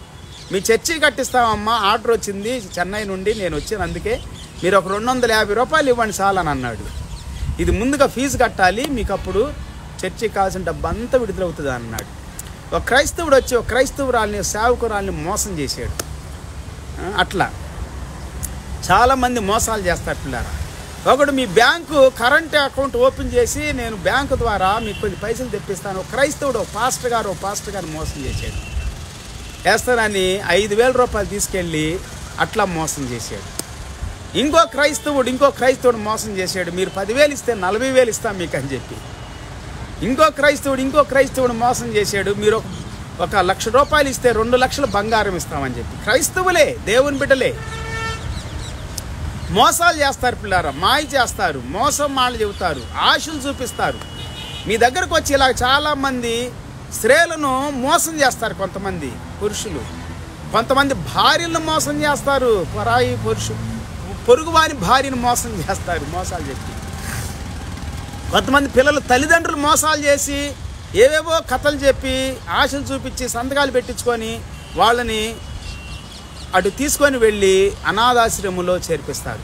మీ చర్చి కట్టిస్తామమ్మా, ఆర్డర్ వచ్చింది చెన్నై నుండి, నేను వచ్చాను, అందుకే మీరు ఒక 250 రూపాయలు ఇవ్వండి చాలని అన్నాడు. ఇది ముందుగా ఫీజు కట్టాలి, మీకు అప్పుడు చర్చికి కావాల్సిన డబ్బు అంతా విడుదలవుతుంది అన్నాడు. ఒక క్రైస్తవుడు వచ్చి ఒక క్రైస్తవురాల్ని సేవకురాల్ని మోసం చేశాడు. అట్లా చాలామంది మోసాలు చేస్తారు పిల్లారా. ఒకడు మీ బ్యాంకు కరెంట్ అకౌంట్ ఓపెన్ చేసి నేను బ్యాంకు ద్వారా మీకు కొన్ని పైసలు తెప్పిస్తాను, ఒక క్రైస్తవుడు ఒక పాస్టర్ గారు మోసం చేశాడు. వేస్తానని 5,000 రూపాయలు తీసుకెళ్ళి అట్లా మోసం చేశాడు. ఇంకో క్రైస్తవుడు మోసం చేశాడు, మీరు 10,000 ఇస్తే 40,000 ఇస్తాం మీకు అని చెప్పి. ఇంకో క్రైస్తవుడు మోసం చేశాడు, మీరు 1,00,000 రూపాయలు ఇస్తే 2 లక్షలు బంగారం ఇస్తామని చెప్పి. క్రైస్తవులే, దేవుని బిడ్డలే మోసాలు చేస్తారు పిల్లారా, మాయ చేస్తారు, మోసం మాటలు చెబుతారు, ఆశలు చూపిస్తారు. మీ దగ్గరకు వచ్చి ఇలా చాలామంది స్త్రీలను మోసం చేస్తారు. కొంతమంది పురుషులు, కొంతమంది భార్యలను మోసం చేస్తారు, పొరుగువాని భార్యను మోసం చేస్తారు మోసాలు చెప్పి. కొంతమంది పిల్లలు తల్లిదండ్రులు మోసాలు చేసి ఏవేవో కథలు చెప్పి ఆశలు చూపించి సంతకాలు పెట్టించుకొని వాళ్ళని అటు తీసుకొని వెళ్ళి అనాథాశ్రమంలో చేర్పిస్తారు.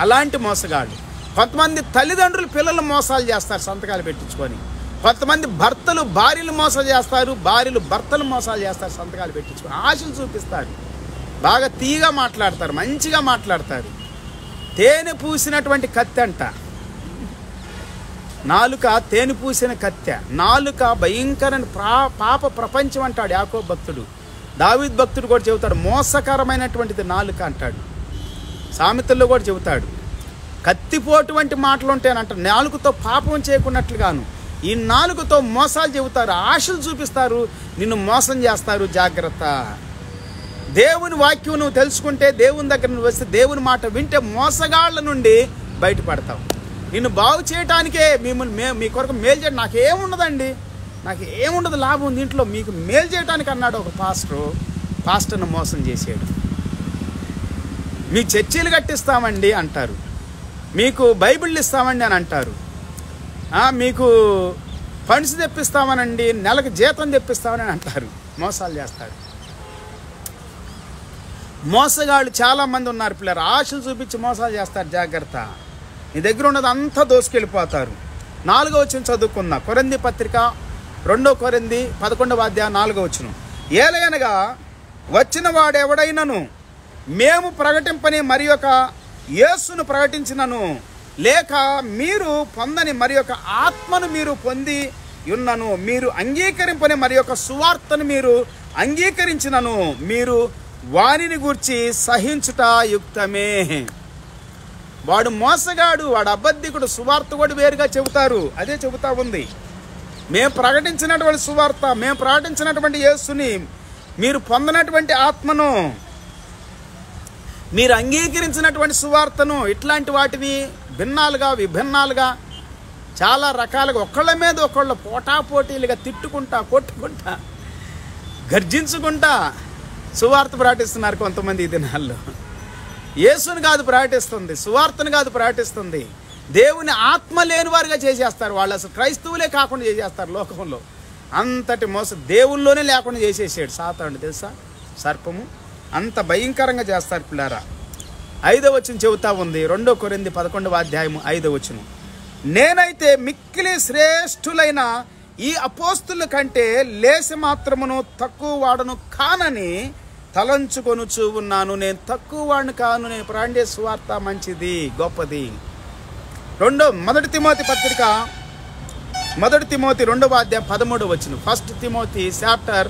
అలాంటి మోసగాళ్ళు. కొంతమంది తల్లిదండ్రులు పిల్లలు మోసాలు చేస్తారు సంతకాలు పెట్టించుకొని. కొంతమంది భర్తలు భార్యలు మోసాలు చేస్తారు, భార్యలు భర్తలు మోసాలు చేస్తారు సంతకాలు పెట్టించుకొని. ఆశలు చూపిస్తారు, బాగా తీగా మాట్లాడతారు, మంచిగా మాట్లాడతారు. తేనె పూసినటువంటి కత్తి అంట నాలుక, తేనె పూసిన కత్తె. నాలుక భయంకరమైన పాప ప్రపంచం అంటాడు యాకోబు భక్తుడు. దావీదు భక్తుడు కూడా చెబుతాడు మోసకరమైనటువంటిది నాలుక అంటాడు. సామెతల్లో కూడా చెబుతాడు కత్తిపోటు వంటి మాటలు ఉంటాయనంట. నాలుకతో పాపం చేయకున్నట్లుగాను ఈ నాలుకతో మోసాలు చెబుతారు, ఆశలు చూపిస్తారు, నిన్ను మోసం చేస్తారు. జాగ్రత్త. దేవుని వాక్యం నువ్వు తెలుసుకుంటే, దేవుని దగ్గర నువ్వు వస్తే, దేవుని మాట వింటే మోసగాళ్ళ నుండి బయటపడతావు. నిన్ను బాగు చేయడానికే మీ కొరకు మేలు చేయడం నాకేముండదండి, నాకు ఏముండదు లాభం దీంట్లో, మీకు మేలు చేయడానికి అన్నాడు ఒక పాస్టర్ను మోసం చేసాడు. మీ చర్చీలు కట్టిస్తామండి అంటారు, మీకు బైబిళ్ళు ఇస్తామండి అని అంటారు, మీకు ఫండ్స్ తెప్పిస్తామనండి, నెలకు జీతం తెప్పిస్తామని అంటారు. మోసాలు చేస్తారు. మోసగాళ్ళు చాలామంది ఉన్నారు పిల్లలు, ఆశలు చూపించి మోసాలు చేస్తారు. జాగ్రత్త. నీ దగ్గర ఉన్నది అంతా దోసుకెళ్ళిపోతారు. 4వ వచనం చదువుకున్నా, కొరింథీ పత్రిక 2 కొరింథీ 11వ అధ్యాయం 4వ వచనం. ఏలయనగా వచ్చిన వాడెవడైనను మేము ప్రకటింపని మరి ఒక యేసును ప్రకటించినను, లేక మీరు పొందని మరి ఒక ఆత్మను మీరు పొంది ఉన్నను, మీరు అంగీకరింపని మరి ఒక సువార్తను మీరు అంగీకరించినను, మీరు వానిని గూర్చి సహించుట యుక్తమే. వాడు మోసగాడు, వాడు అబద్ధికుడు, సువార్త కూడా వేరుగా చెబుతారు. అదే చెబుతా ఉంది. మేము ప్రకటించినటువంటి సువార్త, మేము ప్రకటించినటువంటి యేసుని, మీరు పొందినటువంటి ఆత్మను, మీరు అంగీకరించినటువంటి సువార్తను, ఇట్లాంటి వాటిని భిన్నాలుగా విభిన్నాలుగా చాలా రకాలుగా ఒకళ్ళ మీద ఒకళ్ళు పోటాపోటీలుగా తిట్టుకుంటా, కొట్టుకుంటా, గర్జించుకుంటా సువార్త ప్రకటిస్తున్నారు కొంతమంది ఈ దినాల్లో. యేసుని కాదు ప్రకటిస్తుంది, సువార్తను కాదు ప్రకటిస్తుంది, దేవుని ఆత్మ లేని వారుగా చేసేస్తారు. వాళ్ళు అసలు క్రైస్తవులే కాకుండా చేసేస్తారు లోకంలో. అంతటి మోసం దేవుల్లోనే లేకుండా చేసేసాడు సాతానుడు, తెలుసా? సర్పము అంత భయంకరంగా చేస్తారు పిల్లారా. 5వ వచనం చెబుతా ఉంది, 2 కొరింథీ 11వ అధ్యాయం 5వ వచనం. నేనైతే మిక్కిలి శ్రేష్ఠులైన ఈ అపోస్తుల కంటే లేసి మాత్రమును తక్కువ వాడను కానని తలంచుకొనుచూ ఉన్నాను. నేను తక్కువ వాడిని కాను, నేను ప్రకటించే సువార్త మంచిది, గొప్పది. 1 తిమోతి పత్రిక 1 తిమోతి 2వ అధ్యాయం 13వ వచనం. 1 తిమోతి చాప్టర్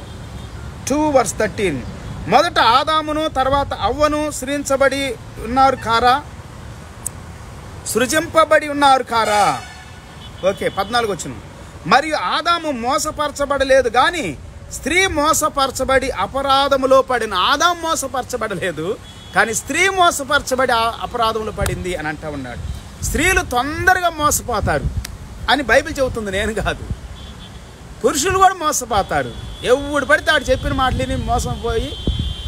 2 వర్స్ 13. మొదట ఆదామును తర్వాత అవ్వను సృజింపబడి ఉన్నారు కారా. ఓకే, 14వ వచనం. మరియు ఆదాము మోసపరచబడలేదు కానీ స్త్రీ మోసపరచబడి అపరాధములో పడిన. ఆదాము మోసపరచబడలేదు కానీ స్త్రీ మోసపరచబడి అపరాధములో పడింది అని అంటూ ఉన్నాడు. స్త్రీలు తొందరగా మోసపోతారు అని బైబిల్ చెబుతుంది, నేను కాదు. పురుషులు కూడా మోసపోతారు. ఎవడు పడితే ఆడు చెప్పిన మాటలని మోసం పోయి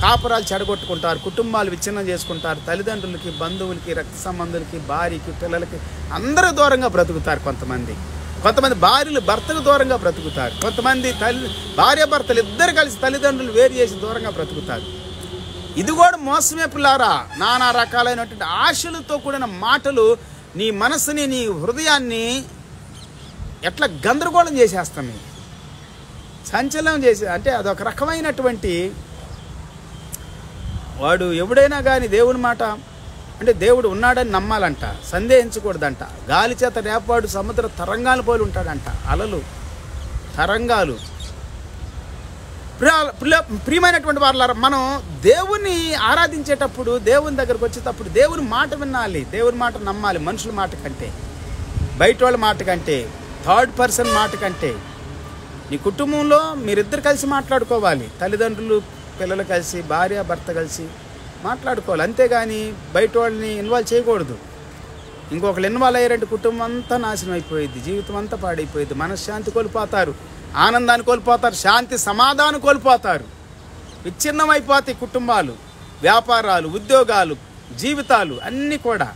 కాపురాలు చెడగొట్టుకుంటారు, కుటుంబాలు విచ్ఛిన్నం చేసుకుంటారు, తల్లిదండ్రులకి, బంధువులకి, రక్త సంబంధులకి, భార్యకి, పిల్లలకి అందరూ దూరంగా బ్రతుకుతారు. కొంతమంది భార్యలు భర్తకు దూరంగా బ్రతుకుతారు. కొంతమంది భార్య భర్తలు ఇద్దరు కలిసి తల్లిదండ్రులు వేరు చేసి దూరంగా బ్రతుకుతారు. ఇది కూడా మోసమే పిల్లారా. నానా రకాలైనటువంటి ఆశలతో కూడిన మాటలు నీ మనసుని, నీ హృదయాన్ని ఎట్లా గందరగోళం చేసేస్తాం, సంచలనం చేసే. అంటే అదొక రకమైనటువంటి వాడు ఎవడైనా కానీ దేవుని మాట అంటే దేవుడు ఉన్నాడని నమ్మాలంట, సందేహించకూడదంట. గాలి చేత రేపాడు సముద్ర తరంగాలు పోలి ఉంటాడంట, అలలు తరంగాలు. ప్రియమైనటువంటి వాళ్ళారా, మనం దేవుని ఆరాధించేటప్పుడు, దేవుని దగ్గరకు వచ్చేటప్పుడు దేవుని మాట వినాలి, దేవుని మాట నమ్మాలి. మనుషుల మాట కంటే, బయట వాళ్ళ మాట కంటే, థర్డ్ పర్సన్ మాట కంటే. నీ కుటుంబంలో మీరిద్దరు కలిసి మాట్లాడుకోవాలి, తల్లిదండ్రులు పిల్లలు కలిసి, భార్య భర్త కలిసి మాట్లాడుకోవాలి. అంతేగాని బయట వాళ్ళని ఇన్వాల్వ్ చేయకూడదు. ఇంకొకరు ఇన్వాల్వ్ అయ్యారంటే కుటుంబం అంతా నాశనం అయిపోయింది, జీవితం అంతా పాడైపోయింది, మనశ్శాంతి కోల్పోతారు, ఆనందాన్ని కోల్పోతారు, శాంతి సమాధానం కోల్పోతారు. విచ్ఛిన్నం అయిపోతాయి కుటుంబాలు, వ్యాపారాలు, ఉద్యోగాలు, జీవితాలు అన్నీ కూడా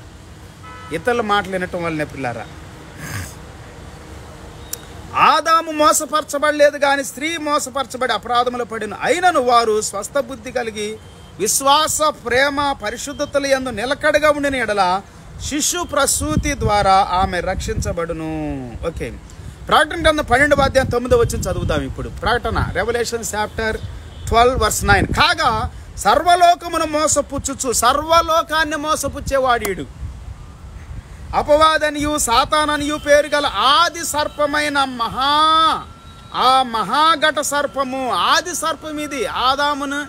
ఇతరుల మాటలు వినటం వల్లనే. పిల్లారా, ఆదాము మోసపరచబడలేదు కానీ స్త్రీ మోసపరచబడి అపరాధములు పడిన. అయినను వారు స్వస్థ బుద్ధి కలిగి విశ్వాస, ప్రేమ, పరిశుద్ధతల యందు నిలకడగా ఉండిన ఎడల శిశు ప్రసూతి ద్వారా ఆమె రక్షించబడును. ఓకే, ప్రకటన గ్రంథం 12వ అధ్యాయం 9వ వచనం చదువుదాం ఇప్పుడు. ప్రకటన, రెవల్యూషన్ చాప్టర్ 12:9. కాగా సర్వలోకమును మోసపుచ్చుచు, సర్వలోకాన్ని మోసపుచ్చేవాడీడు, అపవాదనియు సాతాననియు పేరు గల ఆది సర్పమైన ఆ మహాఘట సర్పము. ఆది సర్పం ఇది, ఆదామును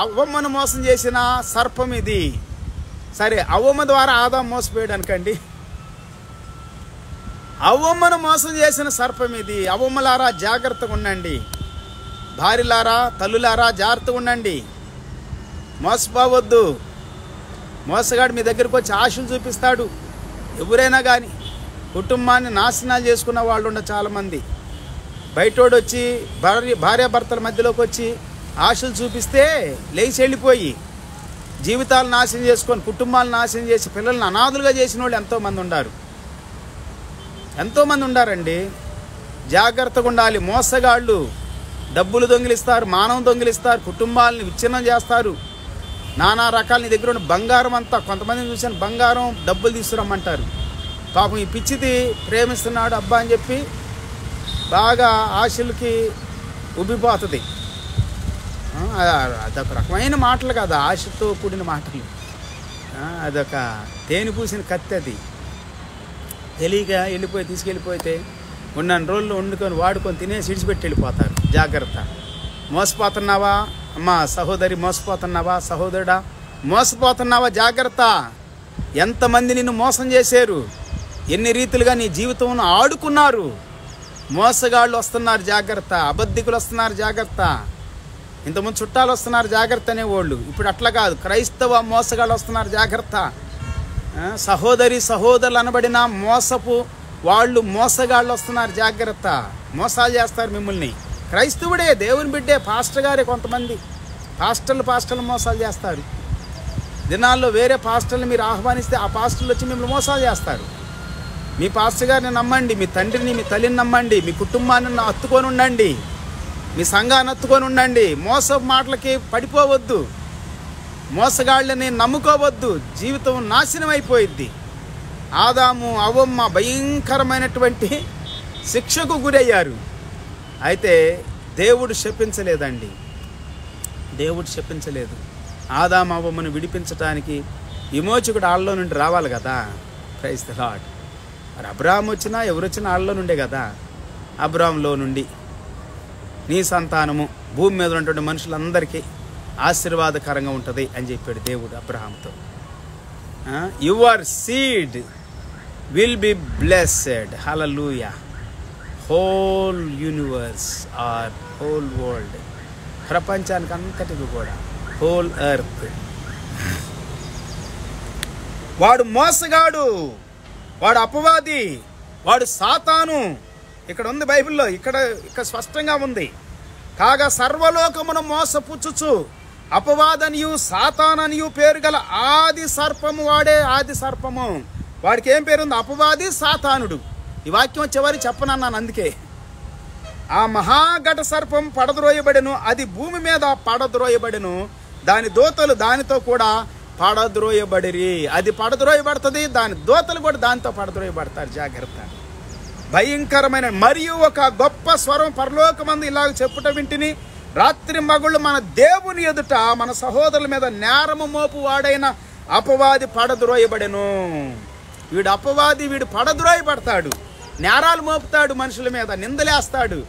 అవ్వమ్మను మోసం చేసిన సర్పం ఇది. సరే, అవ్వమ్మ ద్వారా ఆదాము మోసపోయాడు అనుకోండి, అవ్వమ్మను మోసం చేసిన సర్పం ఇది. అవ్వమ్మలారా జాగ్రత్తగా ఉండండి, భార్యలారా, తల్లులారా జాగ్రత్తగా ఉండండి, మోసపోవద్దు. మోసగాడు మీ దగ్గరకు వచ్చి ఆశలు చూపిస్తాడు. ఎవరైనా కానీ కుటుంబాన్ని నాశనాలు చేసుకున్న వాళ్ళు ఉండ చాలామంది. బయటోడు వచ్చి భార్యాభర్తల మధ్యలోకి వచ్చి ఆశలు చూపిస్తే లేచి వెళ్ళిపోయి జీవితాలు నాశనం చేసుకొని, కుటుంబాలు నాశనం చేసి, పిల్లల్ని అనాథులుగా చేసిన వాళ్ళు ఎంతోమంది ఉండారండి. జాగ్రత్తగా ఉండాలి. మోసగాళ్ళు డబ్బులు దొంగిలిస్తారు, మానవం దొంగిలిస్తారు, కుటుంబాలని విచ్ఛిన్నం చేస్తారు. నానా రకాల నీ దగ్గర ఉన్న బంగారం అంతా, కొంతమందిని చూశాను బంగారం డబ్బులు తీసుకురమ్మంటారు. పాపం ఈ పిచ్చిది ప్రేమిస్తున్నాడు అబ్బా అని చెప్పి బాగా ఆశలకి ఉబ్బిపోతుంది. అదొక రకమైన మాటలు కదా, ఆశతో కూడిన మాటలు. అదొక తేనె పూసిన కత్తి. అది తెలియక తీసుకెళ్ళిపోతే ఉన్న రోజులు వండుకొని వాడుకొని తినేసి విడిచిపెట్టి వెళ్ళిపోతారు. జాగ్రత్త. మోసపోతున్నావా అమ్మా సహోదరి, మోసపోతున్నావా సహోదరుడా, మోసపోతున్నావా? జాగ్రత్త. ఎంతమంది నిన్ను మోసం చేశారు, ఎన్ని రీతులుగా నీ జీవితంలో ఆడుకున్నారు. మోసగాళ్ళు వస్తున్నారు, జాగ్రత్త. అబద్ధికులు వస్తున్నారు, జాగ్రత్త. ఇంతకుముందు చుట్టాలు వస్తున్నారు, జాగ్రత్త అనేవాళ్ళు. ఇప్పుడు అట్లా కాదు, క్రైస్తవ మోసగాళ్ళు వస్తున్నారు, జాగ్రత్త. సహోదరులు అనబడిన మోసపు వాళ్ళు, మోసగాళ్ళు వస్తున్నారు, జాగ్రత్త. మోసాలు చేస్తారు మిమ్మల్ని. క్రైస్తవుడే, దేవుని బిడ్డే, పాస్టర్ గారే. కొంతమంది పాస్టర్లు మోసాలు చేస్తారు. దినాల్లో వేరే పాస్టర్లు మీరు ఆహ్వానిస్తే ఆ పాస్టర్లు వచ్చి మిమ్మల్ని మోసాలు చేస్తారు. మీ పాస్టర్ గారిని నమ్మండి, మీ తండ్రిని, మీ తల్లిని నమ్మండి, మీ కుటుంబాన్ని హత్తుకొని ఉండండి, మీ సంఘాన్ని హత్తుకొని ఉండండి. మోసపు మాటలకి పడిపోవద్దు, మోసగాళ్ళని నమ్ముకోవద్దు. జీవితం నాశనం అయిపోయిద్ది. ఆదాము అవ్వమ్మ భయంకరమైనటువంటి శిక్షకు గురయ్యారు. అయితే దేవుడు శపించలేదండి, దేవుడు శపించలేదు. ఆదాము అవ్వమ్మను విడిపించడానికి విమోచకుడు ఆళ్ళలో నుండి రావాలి కదా. Praise the Lord. మరి అబ్రాహాము వచ్చినా ఎవరు వచ్చినా ఆళ్ళలో నుండే కదా. అబ్రాహాములో నుండి నీ సంతానము భూమి మీద ఉన్నటువంటి మనుషులందరికీ ఆశీర్వాదకరంగా ఉంటుంది అని చెప్పాడు దేవుడు అబ్రహాముతో. Your seed will be blessed. Hallelujah. Whole universe or whole world, ప్రపంచానికి అంతటికి కూడా, హోల్ ఎర్త్. వాడు మోసగాడు, వాడు అపవాది, వాడు సాతాను. ఇక్కడ ఉంది బైబిల్లో, ఇక్కడ స్పష్టంగా ఉంది. కాగా సర్వలోకమును మోసపుచ్చుచు అపవాదనియు సాతాననియు పేరు గల ఆది సర్పము. వాడే ఆది సర్పము. వాడికి ఏం పేరుంది? అపవాది, సాతానుడు. ఈ వాక్యం చివరి చెప్పనన్నాను అందుకే. ఆ మహాఘట సర్పం పడద్రోయబడెను, అది భూమి మీద పడద్రోయబడెను, దాని దూతలు దానితో కూడా పడద్రోయబడిరి. అది పడద్రోయబడుతుంది, దాని దూతలు కూడా దాంతో పడద్రోయబడతారు. జాగ్రత్త. భయంకరమైన మరియు ఒక గొప్ప స్వరం పరలోకమందు ఇలాగ చెప్పుట వింటిని, రాత్రి మగుళ్ళు మన దేవుని ఎదుట మన సహోదరుల మీద నేరము మోపు వాడైన అపవాది పడద్రోయబడెను. వీడు అపవాది, వీడు పడద్రోయబడతాడు, నేరాలు మోపుతాడు, మనుషుల మీద నిందలేస్తాడు,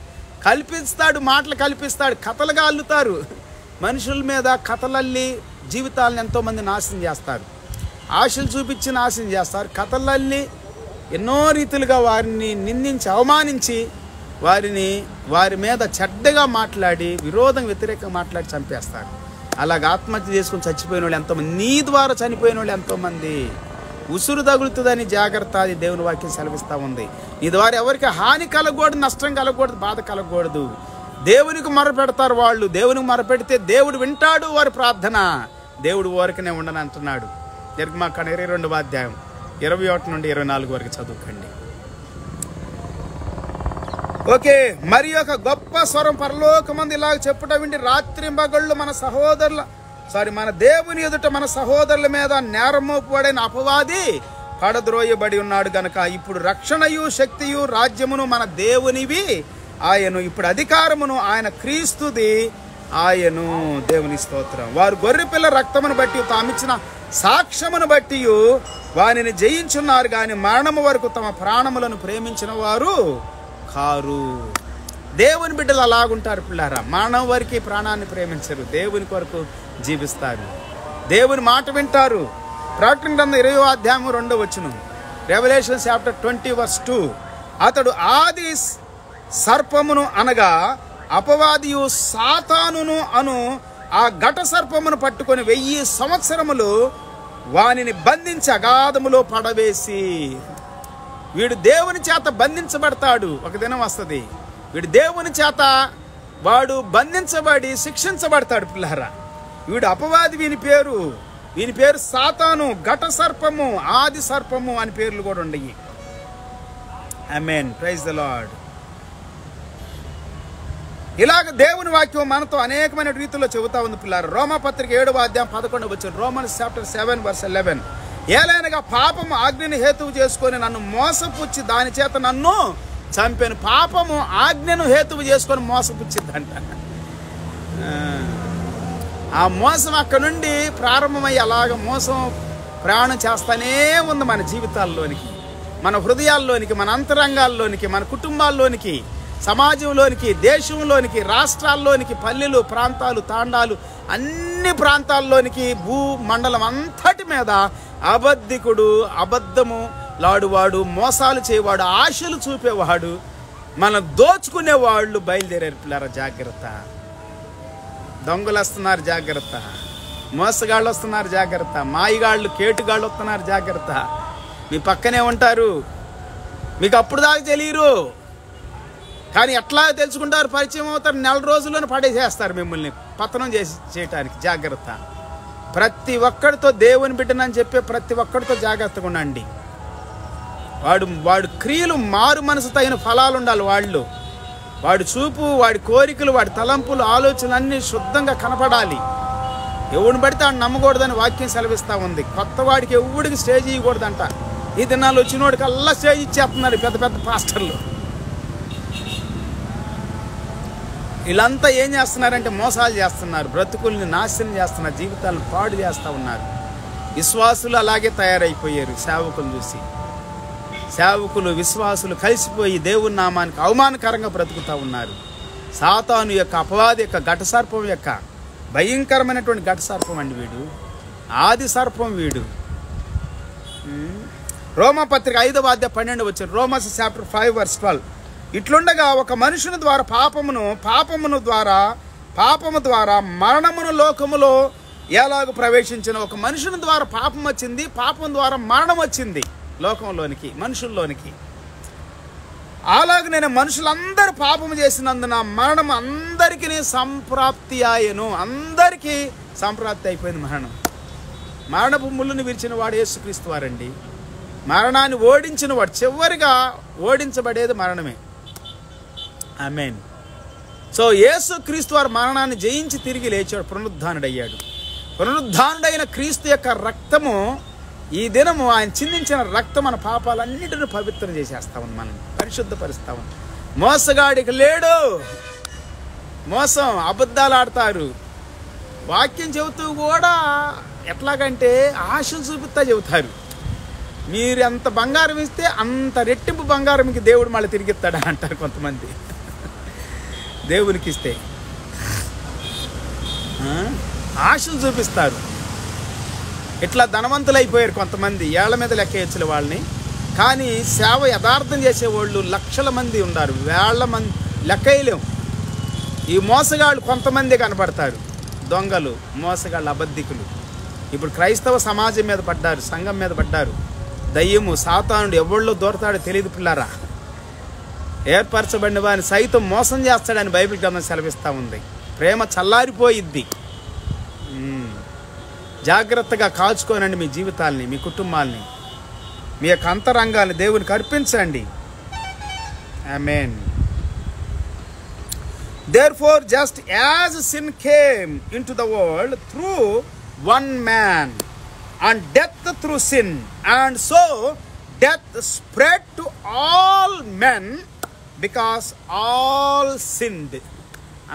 కల్పిస్తాడు, మాటలు కల్పిస్తాడు, కథలుగా అల్లుతారు. మనుషుల మీద కథలల్లి జీవితాలను ఎంతోమంది నాశనం చేస్తారు. ఆశలు చూపించి నాశనం చేస్తారు. కథలల్లి ఎన్నో రీతులుగా వారిని నిందించి అవమానించి వారి మీద చెడ్డగా మాట్లాడి విరోధం వ్యతిరేకంగా మాట్లాడి చంపేస్తారు. అలాగ ఆత్మహత్య చేసుకుని చచ్చిపోయిన వాళ్ళు ఎంతోమంది, నీ ద్వారా చనిపోయిన వాళ్ళు ఎంతోమంది. ఉసురు తగులుతుందని జాగ్రత్త, అది దేవుని వాక్యం సెలవిస్తూ ఉంది. నీ ద్వారా ఎవరికి హాని కలగకూడదు, నష్టం కలగకూడదు, బాధ కలగకూడదు. దేవునికి మొరపెడతారు వాళ్ళు. దేవునికి మొరపెడితే దేవుడు వింటాడు వారి ప్రార్థన. దేవుడు ఊరికనే ఉండని అంటున్నాడు. నిర్గమాకాండ 22వ అధ్యాయం 21 నుండి 24 వరకు చదువుకోండి. ఓకే. మరి ఒక గొప్ప స్వరం పరలోకమందు ఇలాగ చెప్పుట వింటి, రాత్రి మగళ్ళు మన దేవుని ఎదుట మన సహోదరుల మీద నేరమోపువాడైన అపవాది పడద్రోయబడి ఉన్నాడు గనక ఇప్పుడు రక్షణయు శక్తియు రాజ్యమును మన దేవునివి ఆయను, ఇప్పుడు అధికారమును ఆయన క్రీస్తుది ఆయను. దేవుని స్తోత్రం. వారు గొర్రెపిల్ల రక్తమును బట్టి తామిచ్చిన సాక్ష్యమును బట్టి వారిని జయించున్నారు గాని మరణము వరకు తమ ప్రాణములను ప్రేమించిన వారు కారు. దేవుని బిడ్డలు అలాగుంటారు పిల్లారా. మరణం వరకు ప్రాణాన్ని ప్రేమించరు, దేవుని కొరకు జీవిస్తారు, దేవుని మాట వింటారు. ప్రకటన గ్రంథం 20వ అధ్యాయం 2వ వచనం, రెవల్యూషన్ చాప్టర్ 20:2. అతడు ఆది సర్పమును అనగా అపవాదియు సాతానును అను ఆ ఘట సర్పమును పట్టుకొని 1000 సంవత్సరములు వానిని బంధించి అగాధములో పడవేసి. వీడు దేవుని చేత బంధించబడతాడు. ఒక దినం వస్తుంది, వీడు దేవుని చేత వాడు బంధించబడి శిక్షించబడతాడు పిల్లరా. వీడు అపవాది, వీని పేరు సాతాను, ఘట సర్పము, ఆది సర్పము అని పేర్లు కూడా ఉండయి. ఆమేన్. Praise the lord. ఇలాగ దేవుని వాక్యం మనతో అనేకమైన రీతిలో చెబుతా ఉంది పిల్లారు. రోమాపత్రిక 7వ అధ్యాయం 11వ వచనం, రోమన్స్ చాప్టర్ 7:11. ఏలైనగా పాపము ఆజ్ఞని హేతువు చేసుకొని నన్ను మోసపుచ్చి దాని చేత నన్ను చంపాను. పాపము ఆజ్ఞను హేతువు చేసుకొని మోసపుచ్చిద్దంట. ఆ మోసం అక్కడ నుండి ప్రారంభమయ్యి అలాగ మోసం ప్రయాణం చేస్తానే ఉంది మన జీవితాల్లోనికి, మన హృదయాల్లోనికి, మన అంతరంగాల్లోనికి, మన కుటుంబాల్లోనికి, సమాజంలోనికి, దేశంలోనికి, రాష్ట్రాల్లోనికి, పల్లెలు, ప్రాంతాలు, తాండాలు, అన్ని ప్రాంతాల్లోనికి, భూమండలం అంతటి మీద అబద్ధికుడు, అబద్ధము లాడువాడు, మోసాలు చేయవాడు, ఆశలు చూపేవాడు, మనం దోచుకునేవాళ్ళు బయలుదేరారు పిల్లారా. జాగ్రత్త. దొంగలు వస్తున్నారు, జాగ్రత్త. మోసగాళ్ళు వస్తున్నారు, జాగ్రత్త. మాయిగాళ్ళు, కేటుగాళ్ళు వస్తున్నారు, జాగ్రత్త. మీ పక్కనే ఉంటారు, మీకు అప్పుడు దాకా తెలియరు, కానీ ఎట్లా తెలుసుకుంటారు, పరిచయం అవుతారు, నెల రోజుల్లోనే పడేసేస్తారు మిమ్మల్ని పతనం చేయటానికి. జాగ్రత్త. ప్రతి ఒక్కడితో దేవుని బిడ్డనని చెప్పే ప్రతి ఒక్కడితో జాగ్రత్తగా ఉండండి. వాడు క్రియలు మారు మనసు తగిన ఫలాలు ఉండాలి. వాడి చూపు, వాడి కోరికలు, వాడి తలంపులు, ఆలోచనలు అన్నీ శుద్ధంగా కనపడాలి. ఎవడిని పడితే ఆడు నమ్మకూడదని వాక్యం సెలవిస్తూ ఉంది. కొత్త వాడికి ఎవడికి స్టేజ్ ఇవ్వకూడదంట. ఈ దినాలు వచ్చినోడికి అల్లా స్టేజ్ ఇచ్చేస్తున్నారు పెద్ద పెద్ద పాస్టర్లు. వీళ్ళంతా ఏం చేస్తున్నారంటే మోసాలు చేస్తున్నారు, బ్రతుకుల్ని నాశనం చేస్తున్నారు, జీవితాలను పాడు చేస్తూ ఉన్నారు. విశ్వాసులు అలాగే తయారైపోయారు. సేవకులు చూసి సేవకులు, విశ్వాసులు కలిసిపోయి దేవుని నామానికి అవమానకరంగా బ్రతుకుతూ ఉన్నారు. సాతాను యొక్క, అపవాది యొక్క, ఘట సర్పం యొక్క భయంకరమైనటువంటి ఘట సర్పం అండి వీడు, ఆది సర్పం వీడు. రోమాపత్రిక 5వ అధ్యాయం 12 వచ్చిన, రోమన్స్ చాప్టర్ 5:12. ఇట్లుండగా ఒక మనుషుని ద్వారా పాపము ద్వారా మరణమును లోకములో ఎలాగ ప్రవేశించిన. ఒక మనుషుని ద్వారా పాపం వచ్చింది, పాపం ద్వారా మరణం వచ్చింది లోకంలోనికి, మనుషుల్లోనికి. అలాగనే మనుషులందరూ పాపము చేసినందున మరణం అందరికీ సంప్రాప్తి ఆయను. అందరికీ సంప్రాప్తి అయిపోయింది మరణం. మరణపు ముళ్ళుని విరిచిన వాడు యేసుక్రీస్తు వారండి. మరణాన్ని ఓడించిన వాడు. చివరిగా ఓడించబడేది మరణమే. ఆమేన్. సో యేసుక్రీస్తు వారు మరణాన్ని జయించి తిరిగి లేచాడు, పునరుద్ధానుడయ్యాడు. పునరుద్ధానుడైన క్రీస్తు యొక్క రక్తము, ఈ దినము ఆయన చిందించిన రక్తం మన పాపాలన్నిటిని పవిత్రం చేసేస్తా ఉంది, మనం పరిశుద్ధపరుస్తా ఉంది. మోసగాడికి లేడు, మోసం, అబద్ధాలు ఆడతారు. వాక్యం చెబుతూ కూడా ఎట్లాగంటే ఆశలు చూపిస్తా చెబుతారు. మీరు ఎంత బంగారం ఇస్తే అంత రెట్టింపు బంగారంకి దేవుడు మళ్ళీ తిరిగిస్తాడా అంటారు కొంతమంది. దేవునికి ఇస్తే ఆశలు చూపిస్తారు. ఇట్లా ధనవంతులు అయిపోయారు కొంతమంది, ఏళ్ల మీద లెక్కేయచ్చులు వాళ్ళని. కానీ సేవ యథార్థం చేసేవాళ్ళు లక్షల మంది ఉన్నారు, వేళ్ల మంది లెక్కేయలేము. ఈ మోసగాళ్ళు కొంతమంది కనపడతారు, దొంగలు, మోసగాళ్ళు, అబద్ధికులు. ఇప్పుడు క్రైస్తవ సమాజం మీద పడ్డారు, సంఘం మీద పడ్డారు. దయ్యము, సాతానుడు ఎవళ్ళో దూరతాడో తెలియదు పిల్లారా. ఏర్పరచబడిన వారిని సైతం మోసం చేస్తాడని బైబిల్ గ్రంథం సెలవిస్తూ ఉంది. ప్రేమ చల్లారిపోయిద్ది. జాగ్రత్తగా కాచుకోనండి మీ జీవితాల్ని, మీ కుటుంబాల్ని, మీ యొక్క అంతరంగాన్ని దేవునికి అర్పించండి. ఆమేన్. Therefore, just as sin came into the world through one man, and death through sin, and so death spread to all men because all sinned.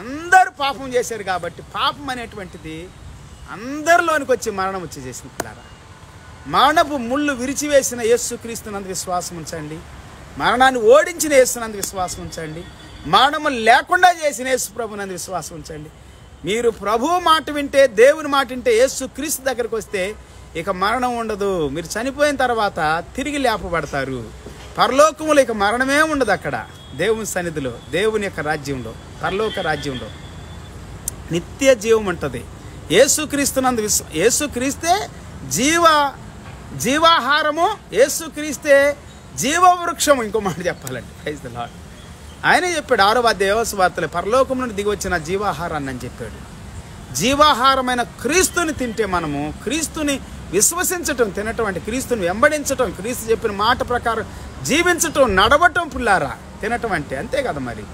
అందరూ పాపం చేశారు కాబట్టి పాపం అనేటువంటిది అందరిలోనికి వచ్చి మరణం వచ్చేసేసింది పిల్లారా. మరణపు ముళ్ళు విరిచివేసిన యేసుక్రీస్తునందు విశ్వాసం ఉంచండి. మరణాన్ని ఓడించిన యేసునందు విశ్వాసం ఉంచండి. మరణము లేకుండా చేసిన యేసు ప్రభునందు విశ్వాసం ఉంచండి. మీరు ప్రభువు మాట వింటే, దేవుని మాట వింటే, యేసుక్రీస్తు దగ్గరకు వస్తే ఇక మరణం ఉండదు. మీరు చనిపోయిన తర్వాత తిరిగి లేపబడతారు. పరలోకములో ఇక మరణమే ఉండదు. అక్కడ దేవుని సన్నిధిలో, దేవుని యొక్క రాజ్యంలో, పరలోక రాజ్యంలో నిత్య జీవం ఉంటుంది. యేసుక్రీస్తునందు యేసుక్రీస్తే జీవాహారము, యేసుక్రీస్తే జీవవృక్షము. ఇంకో మాట చెప్పాలండి, ప్రైజ్ ది లార్డ్. ఆయనే చెప్పాడు 6వ అధ్యాయ సువార్తలో, పరలోకం నుండి దిగి వచ్చిన జీవాహారాన్ని అని చెప్పాడు. జీవాహారమైన క్రీస్తుని తింటే మనము, క్రీస్తుని విశ్వసించటం, తినటం అంటే క్రీస్తుని వెంబడించటం, క్రీస్తు చెప్పిన మాట ప్రకారం జీవించటం, నడవటం పిల్లారా తినటం అంటే. అంతే కదా మరి.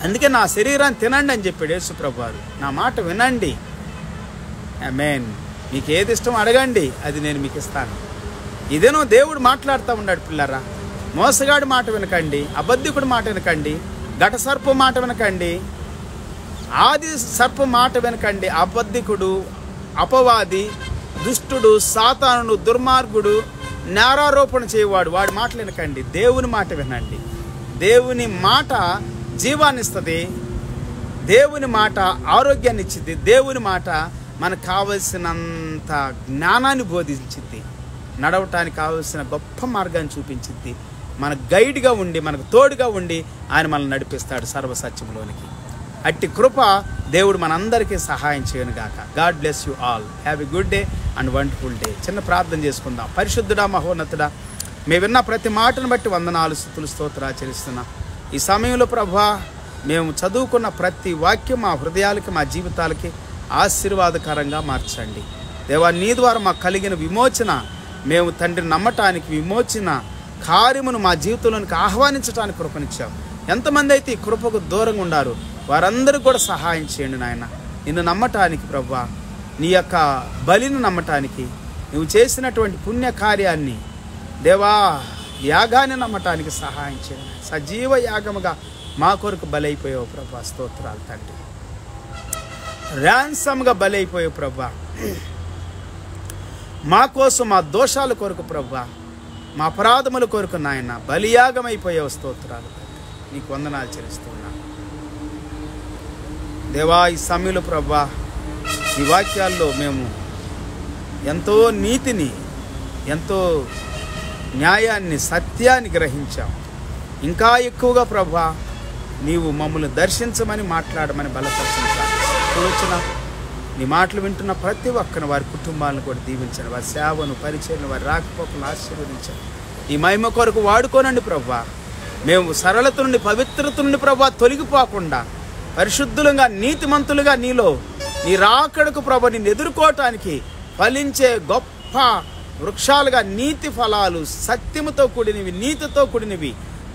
అందుకే నా శరీరాన్ని తినండి అని చెప్పాడు యేసు ప్రభువారు. నా మాట వినండి. ఆమేన్. మీకు ఏది ఇష్టం అడగండి, అది నేను మీకు ఇస్తాను. ఇదేనో దేవుడు మాట్లాడుతూ ఉన్నాడు పిల్లారా. మోసగాడి మాట వినకండి, అబద్ధికుడి మాట వినకండి, ఘట సర్పం మాట వినకండి, ఆది సర్పం మాట వినకండి. అబద్ధికుడు, అపవాది, దుష్టుడు, సాతానుడు, దుర్మార్గుడు, నేరారోపణ చేయవాడు, వాడి మాటలు వినకండి. దేవుని మాట వినండి. దేవుని మాట జీవాన్ని ఇస్తుంది. దేవుని మాట ఆరోగ్యాన్ని ఇచ్చింది. దేవుని మాట మనకు కావలసినంత జ్ఞానాన్ని బోధించింది. నడవటానికి కావలసిన గొప్ప మార్గాన్ని చూపించింది. మన గైడ్గా ఉండి, మనకు తోడుగా ఉండి ఆయన మనల్ని నడిపిస్తాడు సర్వసత్యంలోనికి. అట్టి కృప దేవుడు మనందరికీ సహాయం చేయను గాక. God bless you all. Have a good day and wonderful day. చిన్న ప్రార్థన చేసుకుందాం. పరిశుద్ధుడా, మహోన్నతుడా, మేము విన్న ప్రతి మాటను బట్టి వందనాలు, స్తుతులు, స్తోత్రాలు చెల్లిస్తున్నాం. ఈ సమయంలో ప్రభువా, మేము చదువుకున్న ప్రతి వాక్యం మా హృదయాలకి, మా జీవితాలకి ఆశీర్వాదకరంగా మార్చండి. దేవా, నీ ద్వారా మాకు కలిగిన విమోచన, మేము తండ్రిని నమ్మటానికి విమోచన కార్యమును మా జీవితంలోనికి ఆహ్వానించడానికి కృపనిచ్చావు. ఎంతమంది అయితే ఈ కృపకు దూరంగా ఉన్నారు వారందరికీ కూడా సహాయం చేయండి నాయన. నిన్ను నమ్మటానికి ప్రభువా, నీ యొక్క బలిని నమ్మటానికి, నువ్వు చేసినటువంటి పుణ్య కార్యాన్ని దేవా, యాగాన్ని నమ్మటానికి సహాయం చేయండి. సజీవ యాగముగా మా కొరకు బలైపోయావు ప్రభువా. స్తోత్రాలు తండ్రి. ర్యాన్సమ్గా బలైపోయావు ప్రభువా. మా కోసం, మా దోషాల కొరకు ప్రభువా, మా అపరాధముల కొరకు నాయన బలియాగమైపోయావు. స్తోత్రాలు నీకు వందనాలు చెల్లిస్తున్నా దేవా. ఈ సమయంలో ప్రభువా, ఈ వాక్యాల్లో మేము ఎంతో నీతిని, ఎంతో న్యాయాన్ని, సత్యాన్ని గ్రహించాం. ఇంకా ఎక్కువగా ప్రభువా, నీవు మమ్మల్ని దర్శించమని, మాట్లాడమని బలపరచాలి. ఇప్పుడు వచ్చిన నీ మాటలు వింటున్న ప్రతి ఒక్కరిని, వారి కుటుంబాలను కూడా దీవించండి. వారి సేవను, పరిచయను, వారి రాకపోకలను ఆశీర్వదించండి. ఈ మహిమ కొరకు వాడుకోనండి ప్రభువా. మేము సరళత నుండి, పవిత్రత నుండి ప్రభువా తొలగిపోకుండా పరిశుద్ధులుగా, నీతిమంతులుగా నీలో, నీ రాకడకు ప్రభువా నిన్ను ఎదుర్కోవటానికి ఫలించే గొప్ప వృక్షాలుగా, నీతి ఫలాలు, సత్యముతో కూడినవి, నీతితో కూడినవి,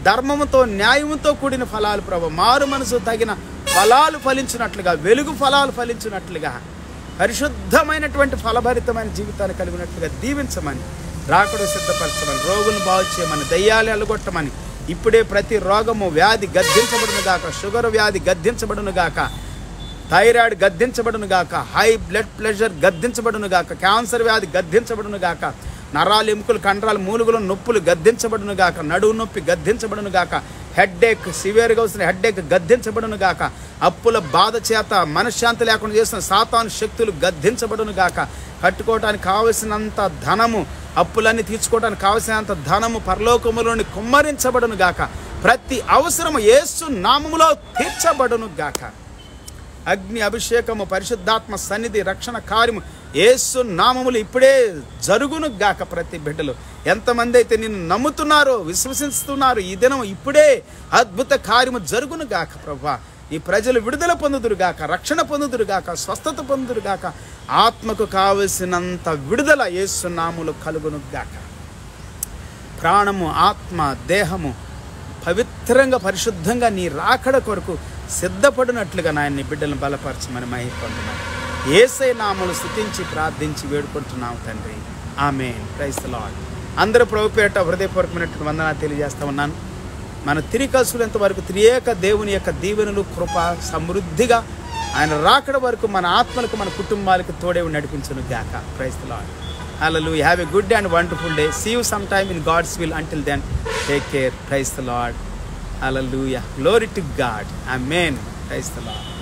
ధర్మముతో, న్యాయముతో కూడిన ఫలాలు ప్రభువా, మారు మనసు తగిన ఫలాలు ఫలించినట్లుగా, వెలుగు ఫలాలు ఫలించినట్లుగా పరిశుద్ధమైనటువంటి ఫలభరితమైన జీవితాన్ని కలిగినట్లుగా దీవించమని, రాకడు సిద్ధపరచమని, రోగులను బాగు చేయమని, దయ్యాలు ఎలగొట్టమని, ఇప్పుడే ప్రతి రోగము వ్యాధి గద్దించబడును గాక, షుగర్ వ్యాధి గద్దించబడును గాక, థైరాయిడ్ గద్దించబడును గాక, హై బ్లడ్ ప్రెషర్ గద్దించబడును గాక, క్యాన్సర్ వ్యాధి గద్దించబడును గాక, నరాలు ఎముకలు కండరాలు మూలుగులు నొప్పులు గద్దించబడును గాక, నడువు నొప్పి గద్దించబడును గాక, హెడ్ఏక్ సివియర్గా వస్తున్న హెడ్ఏక్ గద్దించబడును గాక, అప్పుల బాధ చేత మనశ్శాంతి లేకుండా చేస్తున్న సాతాను శక్తులు గద్దించబడును గాక, కట్టుకోవడానికి కావలసినంత ధనము, అప్పులన్నీ తీర్చుకోవడానికి కావలసినంత ధనము పరలోకములోని కుమ్మరించబడును గాక, ప్రతి అవసరము యేసు నామములో తీర్చబడును గాక. అగ్ని అభిషేకము, పరిశుద్ధాత్మ సన్నిధి, రక్షణ కార్యము యేసు నామములు ఇప్పుడే జరుగును గాక. ప్రతి బిడ్డలు ఎంతమంది అయితే నిన్ను నమ్ముతున్నారో, విశ్వసిస్తున్నారు, ఈ దినం ఇప్పుడే అద్భుత కార్యము జరుగును గాక. ప్రభువా, ఈ ప్రజలు విడుదల పొందుదురు గాక, రక్షణ పొందుదురు గాక, స్వస్థత పొందుదురు గాక, ఆత్మకు కావలసినంత విడుదల యేసు నామములు కలుగును గాక. ప్రాణము, ఆత్మ, దేహము పవిత్రంగా పరిశుద్ధంగా నీ రాకడ కొరకు సిద్ధపడినట్లుగా నాయన్ని బిడ్డలను బలపరచమని మహిపొందుమని యేసయ్య నామములు స్తుతించి ప్రార్థించి వేడుకుంటున్నాము తండ్రి. ఆమేన్. Praise the lord. అందరూ ప్రభు పేరిట హృదయపూర్వకమైనటువంటి వందనాలు తెలియజేస్తా ఉన్నాను. మన తిరిగి కలుసుకునేంత వరకు త్రియేక దేవుని యొక్క దీవెనలు, కృప సమృద్ధిగా ఆయన రాకడ వరకు మన ఆత్మలకు, మన కుటుంబాలకు తోడే నడిపించును గాక. Praise the Lord. Hallelujah. Have a good and wonderful day. See you some time in God's will. Until then take care. Praise the Lord. Hallelujah. Glory to God. Amen. Praise the Lord.